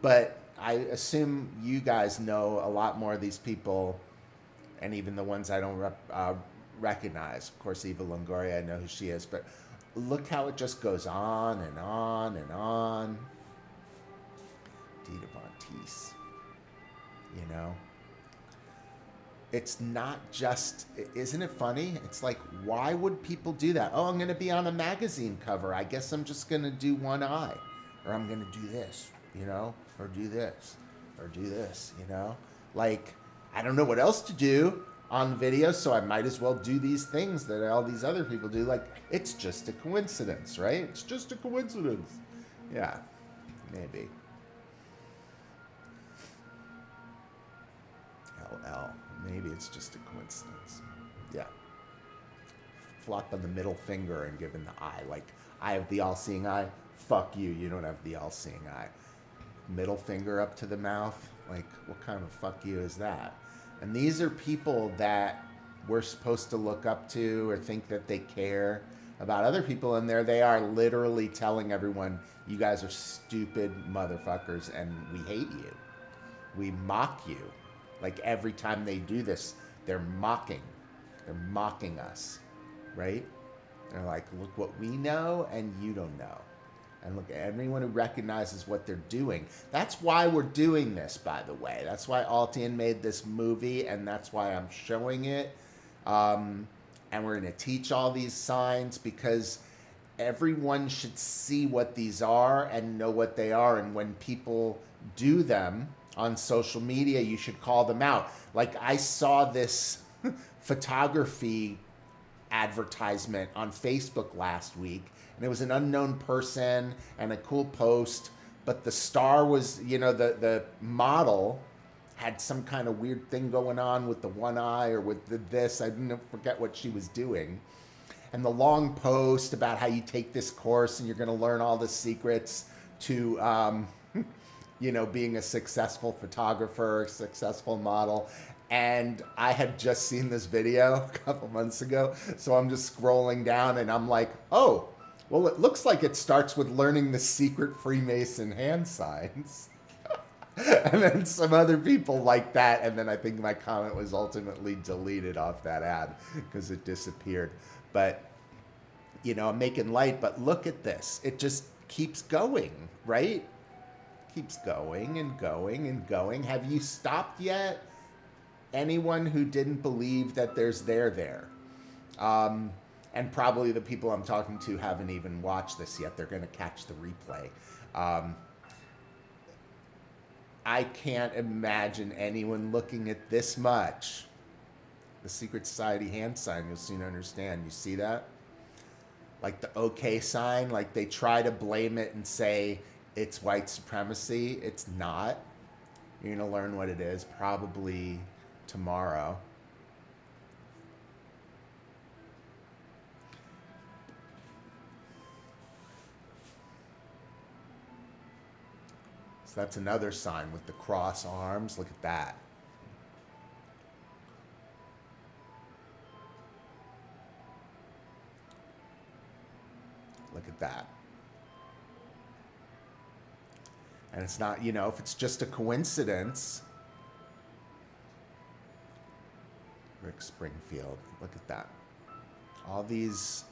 but I assume you guys know a lot more of these people, and even the ones I don't recognize. Of course, Eva Longoria, I know who she is, but look how it just goes on and on and on. Dita Von Teese, It's not just, isn't it funny? It's like, why would people do that? Oh, I'm going to be on a magazine cover. I guess I'm just going to do one eye. Or I'm going to do this, or do this, or do this, Like, I don't know what else to do on video, so I might as well do these things that all these other people do. Like, it's just a coincidence, right? It's just a coincidence. Yeah, maybe. LL. Maybe it's just a coincidence. Yeah. Flop on the middle finger and given the eye. Like, I have the all-seeing eye. Fuck you. You don't have the all-seeing eye. Middle finger up to the mouth. Like, what kind of fuck you is that? And these are people that we're supposed to look up to or think that they care about other people. And there they are literally telling everyone, you guys are stupid motherfuckers and we hate you. We mock you. Like, every time they do this, they're mocking. They're mocking us, right? They're like, look what we know and you don't know. And look, everyone who recognizes what they're doing. That's why we're doing this, by the way. That's why Altian made this movie, and that's why I'm showing it. And we're going to teach all these signs because everyone should see what these are and know what they are. And when people do them on social media, you should call them out. Like, I saw this photography advertisement on Facebook last week, and it was an unknown person and a cool post, but the star was, you know, the model had some kind of weird thing going on with the one eye or with this. I didn't forget what she was doing. And the long post about how you take this course and you're going to learn all the secrets to, you know, being a successful photographer, successful model. And I had just seen this video a couple months ago. So I'm just scrolling down and I'm like, oh, well, it looks like it starts with learning the secret Freemason hand signs. And then some other people like that. And then I think my comment was ultimately deleted off that ad because it disappeared. But, you know, I'm making light, but look at this. It just keeps going, right? Keeps going and going and going. Have you stopped yet? Anyone who didn't believe that there's there. And probably the people I'm talking to haven't even watched this yet. They're going to catch the replay. I can't imagine anyone looking at this much. The Secret Society hand sign, you'll soon understand. You see that? Like the OK sign, like they try to blame it and say it's white supremacy. It's not. You're going to learn what it is probably tomorrow. So that's another sign with the cross arms. Look at that. Look at that. And it's not, you know, if it's just a coincidence. Rick Springfield. Look at that. All these,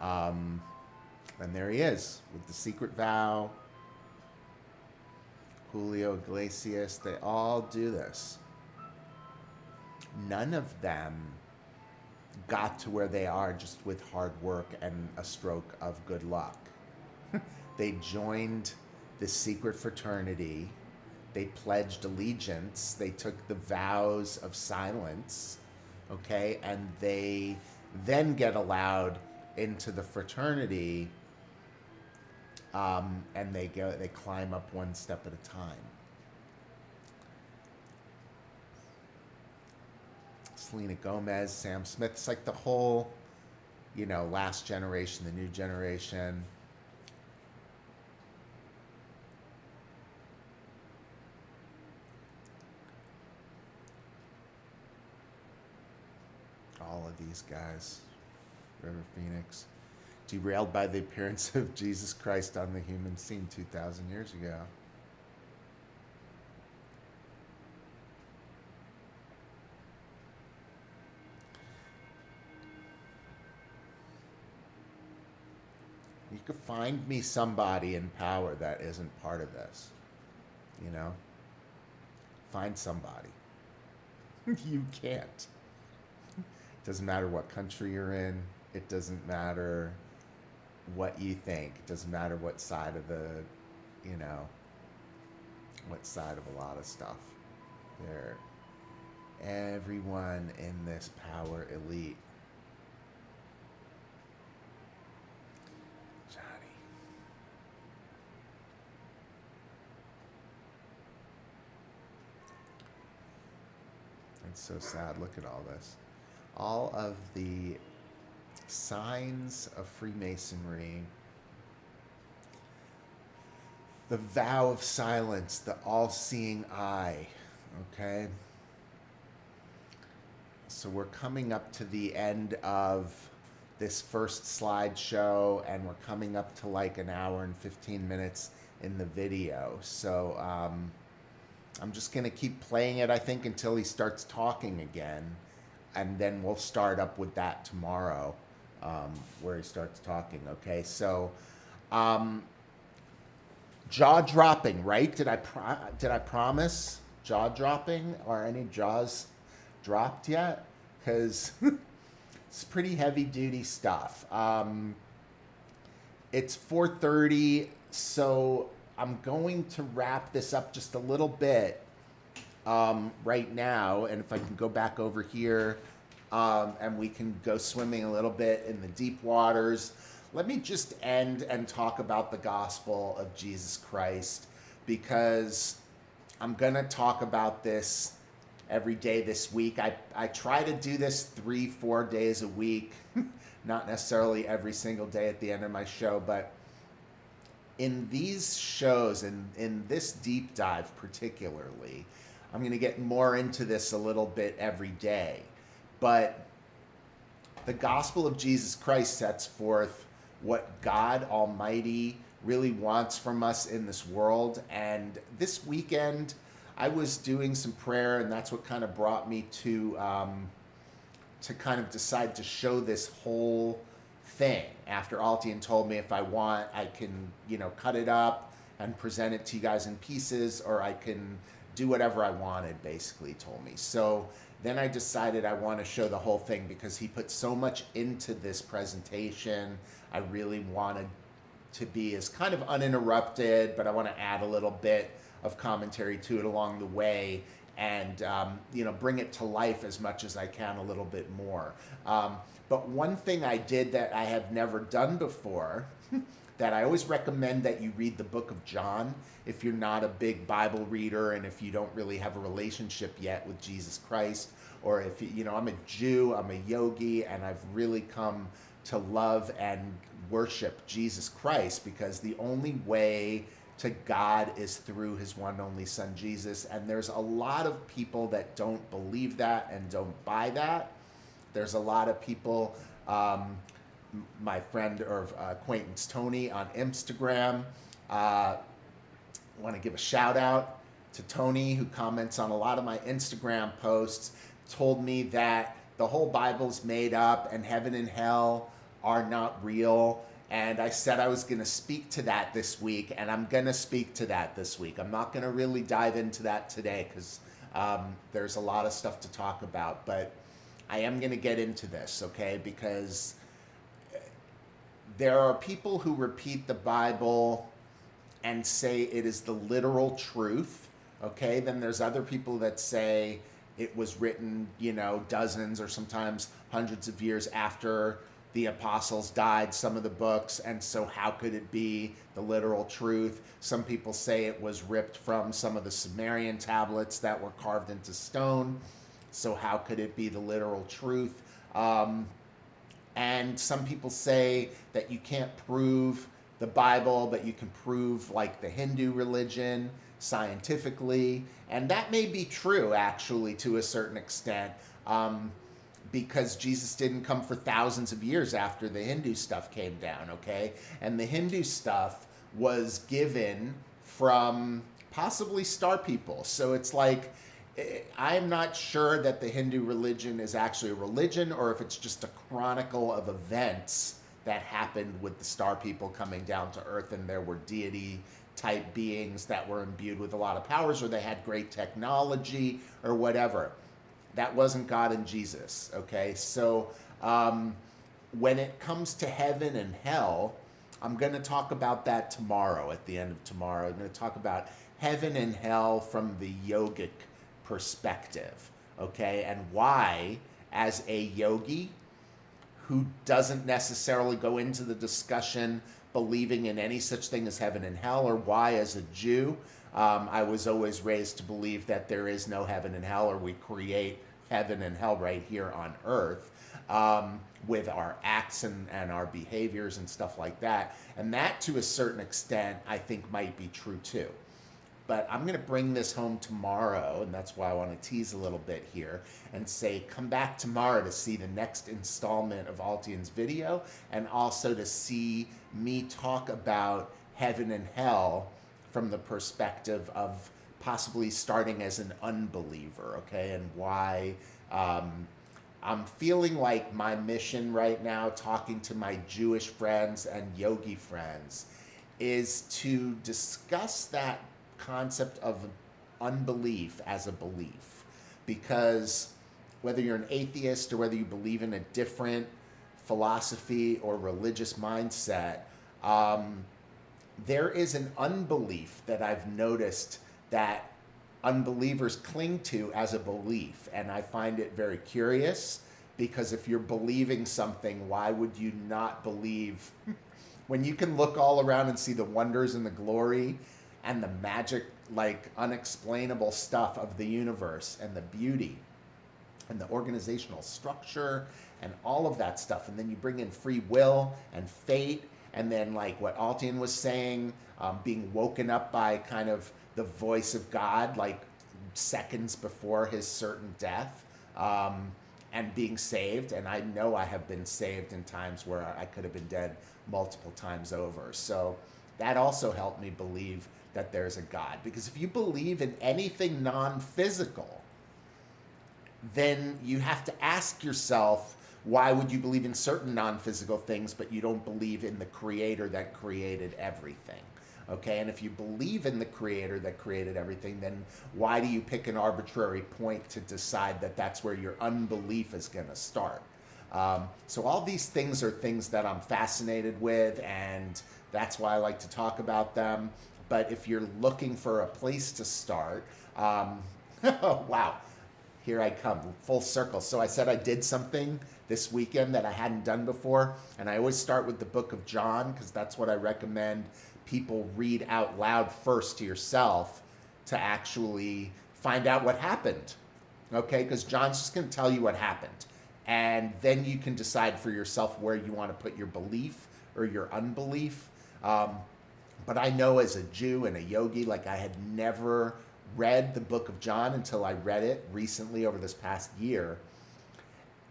and there he is with the secret vow. Julio Iglesias, they all do this. None of them got to where they are just with hard work and a stroke of good luck. They joined the secret fraternity. They pledged allegiance. They took the vows of silence, okay? And they then get allowed into the fraternity. And they climb up one step at a time. Selena Gomez, Sam Smith. It's like the whole, you know, last generation, the new generation. All of these guys. River Phoenix. Derailed by the appearance of Jesus Christ on the human scene 2,000 years ago. You could find me somebody in power that isn't part of this. You know? Find somebody. You can't. It doesn't matter what country you're in. It doesn't matter what you think. It doesn't matter what side of the, you know, what side of a lot of stuff. Everyone in this power elite. Johnny. It's so sad. Look at all this. All of the signs of Freemasonry, the vow of silence, the all-seeing eye, okay? So we're coming up to the end of this first slideshow, and we're coming up to like an hour and 15 minutes in the video. So I'm just gonna keep playing it, I think, until he starts talking again, and then we'll start up with that tomorrow. Where he starts talking, okay? So, jaw dropping, right? Did I promise jaw dropping? Are any jaws dropped yet? Because it's pretty heavy duty stuff. It's 4:30, so I'm going to wrap this up just a little bit right now. And if I can go back over here and we can go swimming a little bit in the deep waters. Let me just end and talk about the gospel of Jesus Christ, because I'm going to talk about this every day this week. I try to do this 3-4 days a week, not necessarily every single day at the end of my show, but in these shows, in this deep dive particularly, I'm going to get more into this a little bit every day. But the gospel of Jesus Christ sets forth what God Almighty really wants from us in this world. And this weekend, I was doing some prayer, and that's what kind of brought me to kind of decide to show this whole thing. After Altian told me if I want, I can, cut it up and present it to you guys in pieces, or I can do whatever I wanted, basically, told me. So then I decided I want to show the whole thing because he put so much into this presentation. I really wanted to be as kind of uninterrupted, but I want to add a little bit of commentary to it along the way, and bring it to life as much as I can a little bit more. But one thing I did that I have never done before, that I always recommend that you read the book of John if you're not a big Bible reader and if you don't really have a relationship yet with Jesus Christ, or if, I'm a Jew, I'm a yogi, and I've really come to love and worship Jesus Christ, because the only way to God is through his one only son, Jesus. And there's a lot of people that don't believe that and don't buy that. There's a lot of people, my friend or acquaintance Tony on Instagram, I want to give a shout out to Tony, who comments on a lot of my Instagram posts, told me that the whole Bible's made up and heaven and hell are not real. And I said I was going to speak to that this week, and I'm going to speak to that this week. I'm not going to really dive into that today because there's a lot of stuff to talk about, but I am going to get into this, okay? Because there are people who repeat the Bible and say it is the literal truth, okay? Then there's other people that say it was written, dozens or sometimes hundreds of years after the apostles died, some of the books, and so how could it be the literal truth? Some people say it was ripped from some of the Sumerian tablets that were carved into stone, so how could it be the literal truth? And some people say that you can't prove the Bible, but you can prove like the Hindu religion scientifically, and that may be true actually to a certain extent. Because Jesus didn't come for thousands of years after the Hindu stuff came down, okay? And the Hindu stuff was given from possibly star people. So it's like, I'm not sure that the Hindu religion is actually a religion, or if it's just a chronicle of events that happened with the star people coming down to Earth, and there were deity type beings that were imbued with a lot of powers, or they had great technology or whatever. That wasn't God and Jesus, okay? So when it comes to heaven and hell, I'm going to talk about that tomorrow, at the end of tomorrow. I'm going to talk about heaven and hell from the yogic perspective, okay? And why, as a yogi who doesn't necessarily go into the discussion believing in any such thing as heaven and hell, or why, as a Jew, I was always raised to believe that there is no heaven and hell, or we create heaven and hell right here on earth with our acts and our behaviors and stuff like that. And that, to a certain extent, I think might be true too. But I'm going to bring this home tomorrow, and that's why I want to tease a little bit here and say, come back tomorrow to see the next installment of Altian's video, and also to see me talk about heaven and hell from the perspective of possibly starting as an unbeliever, okay? And why I'm feeling like my mission right now, talking to my Jewish friends and yogi friends, is to discuss that concept of unbelief as a belief. Because whether you're an atheist or whether you believe in a different philosophy or religious mindset, there is an unbelief that I've noticed that unbelievers cling to as a belief, and I find it very curious Because if you're believing something, why would you not believe when you can look all around and see the wonders and the glory and the magic, like unexplainable stuff of the universe and the beauty and the organizational structure and all of that stuff. And then you bring in free will and fate, and then like what Altian was saying, being woken up by kind of the voice of God, like seconds before his certain death, and being saved. And I know I have been saved in times where I could have been dead multiple times over. So that also helped me believe that there's a God. Because if you believe in anything non-physical, then you have to ask yourself, why would you believe in certain non-physical things, but you don't believe in the creator that created everything? Okay, and if you believe in the creator that created everything, then why do you pick an arbitrary point to decide that that's where your unbelief is going to start? So all these things are things that I'm fascinated with, and that's why I like to talk about them. But if you're looking for a place to start, oh, wow, here I come, full circle. So I said I did something this weekend that I hadn't done before, and I always start with the book of John, because that's what I recommend people read out loud first to yourself to actually find out what happened, okay? Because John's just going to tell you what happened, and then you can decide for yourself where you want to put your belief or your unbelief. But I know as a Jew and a yogi, like I had never read the book of John until I read it recently over this past year.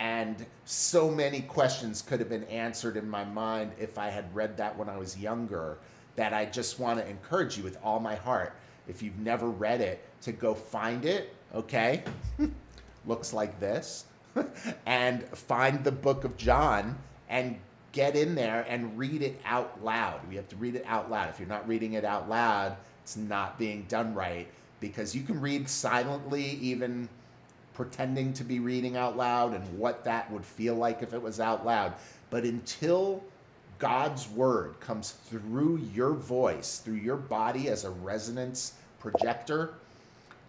And so many questions could have been answered in my mind if I had read that when I was younger, that I just want to encourage you with all my heart, if you've never read it, to go find it, okay? Looks like this. And find the book of John and get in there and read it out loud. We have to read it out loud. If you're not reading it out loud, it's not being done right, because you can read silently, even pretending to be reading out loud, and what that would feel like if it was out loud. But until God's word comes through your voice, through your body as a resonance projector,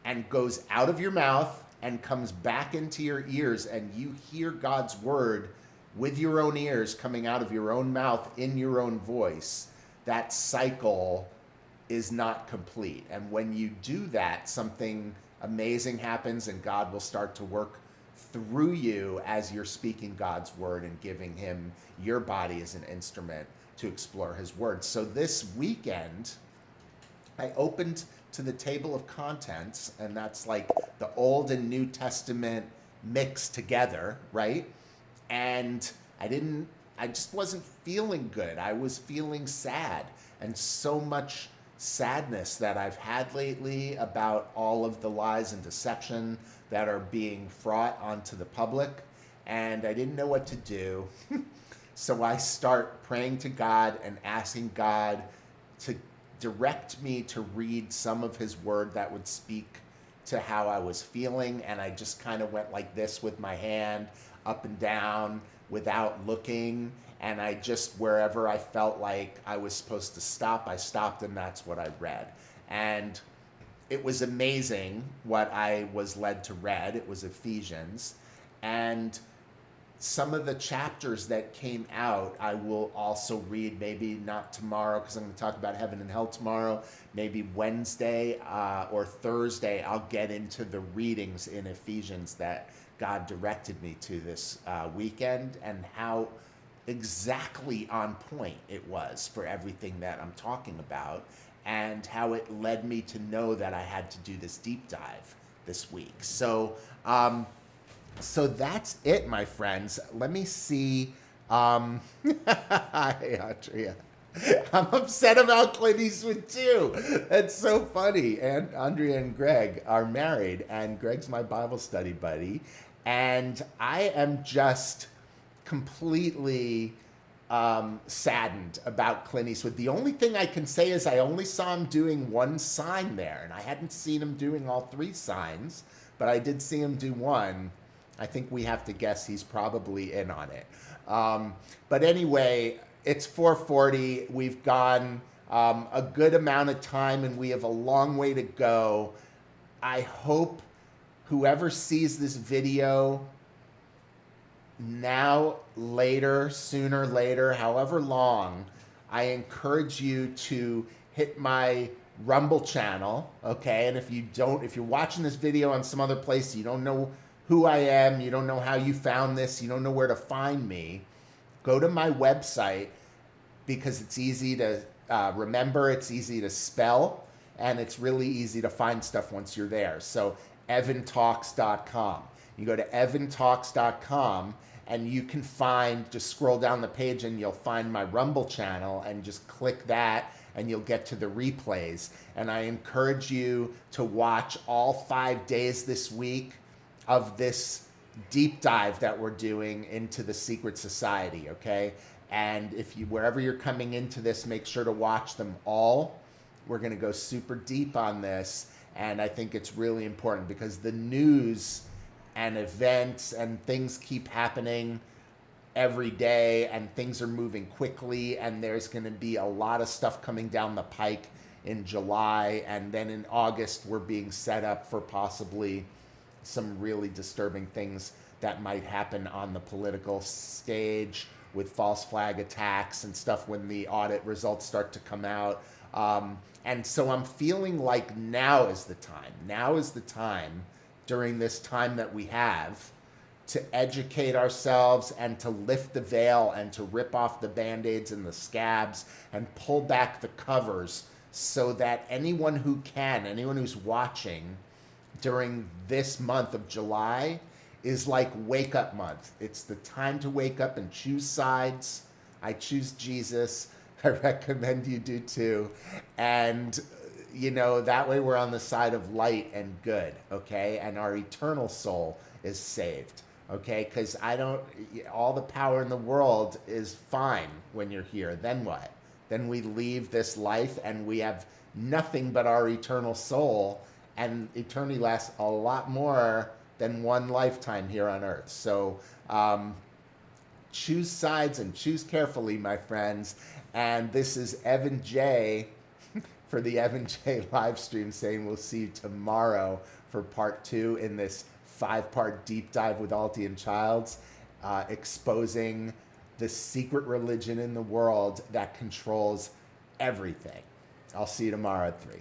and goes out of your mouth and comes back into your ears, and you hear God's word with your own ears coming out of your own mouth in your own voice, that cycle is not complete. And when you do that, something amazing happens, and God will start to work through you as you're speaking God's word and giving him your body as an instrument to explore his word. So this weekend, I opened to the table of contents, and that's like the Old and New Testament mixed together, right? And I just wasn't feeling good. I was feeling sad, and so much sadness that I've had lately about all of the lies and deception that are being fraught onto the public, and I didn't know what to do. So I start praying to God and asking God to direct me to read some of his word that would speak to how I was feeling, and I just kind of went like this with my hand up and down without looking, and I just, wherever I felt like I was supposed to stop, I stopped, and that's what I read. And it was amazing what I was led to read. It was Ephesians, and some of the chapters that came out, I will also read, maybe not tomorrow, because I'm going to talk about heaven and hell tomorrow. Maybe Wednesday or Thursday, I'll get into the readings in Ephesians that God directed me to this weekend, and how exactly on point it was for everything that I'm talking about, and how it led me to know that I had to do this deep dive this week. So so that's it, my friends. Let me see. Hi, Andrea. I'm upset about Clint Eastwood too. That's so funny. And Andrea and Greg are married, and Greg's my Bible study buddy. And I am just completely saddened about Clint Eastwood. The only thing I can say is I only saw him doing one sign there, and I hadn't seen him doing all three signs, but I did see him do one. I think we have to guess he's probably in on it. But anyway, it's 4:40. We've gone a good amount of time, and we have a long way to go. I hope whoever sees this video now, later, sooner, later, however long, I encourage you to hit my Rumble channel, okay? And if you're watching this video on some other place, you don't know who I am, you don't know how you found this, you don't know where to find me, go to my website, because it's easy to remember, it's easy to spell, and it's really easy to find stuff once you're there. So evantalks.com. You go to evantalks.com and you can find, just scroll down the page and you'll find my Rumble channel, and just click that and you'll get to the replays. And I encourage you to watch all 5 days this week of this deep dive that we're doing into the secret society, okay? And if you, wherever you're coming into this, make sure to watch them all. We're going to go super deep on this, and I think it's really important because the news and events and things keep happening every day, and things are moving quickly, and there's going to be a lot of stuff coming down the pike in July, and then in August we're being set up for possibly some really disturbing things that might happen on the political stage, with false flag attacks and stuff when the audit results start to come out. And so I'm feeling like now is the time. Now is the time, during this time that we have, to educate ourselves and to lift the veil and to rip off the Band-Aids and the scabs and pull back the covers, so that anyone who can, anyone who's watching during this month of July, is like wake up month. It's the time to wake up and choose sides. I choose Jesus. I recommend you do too. And, you know, that way we're on the side of light and good, okay? And our eternal soul is saved, okay? Because all the power in the world is fine when you're here. Then what? Then we leave this life and we have nothing but our eternal soul, and eternity lasts a lot more than one lifetime here on earth. So choose sides and choose carefully, my friends. And this is Evan J for the Evan J live stream, saying we'll see you tomorrow for part 2 in this 5-part deep dive with Alti and Childs, exposing the secret religion in the world that controls everything. I'll see you tomorrow at 3.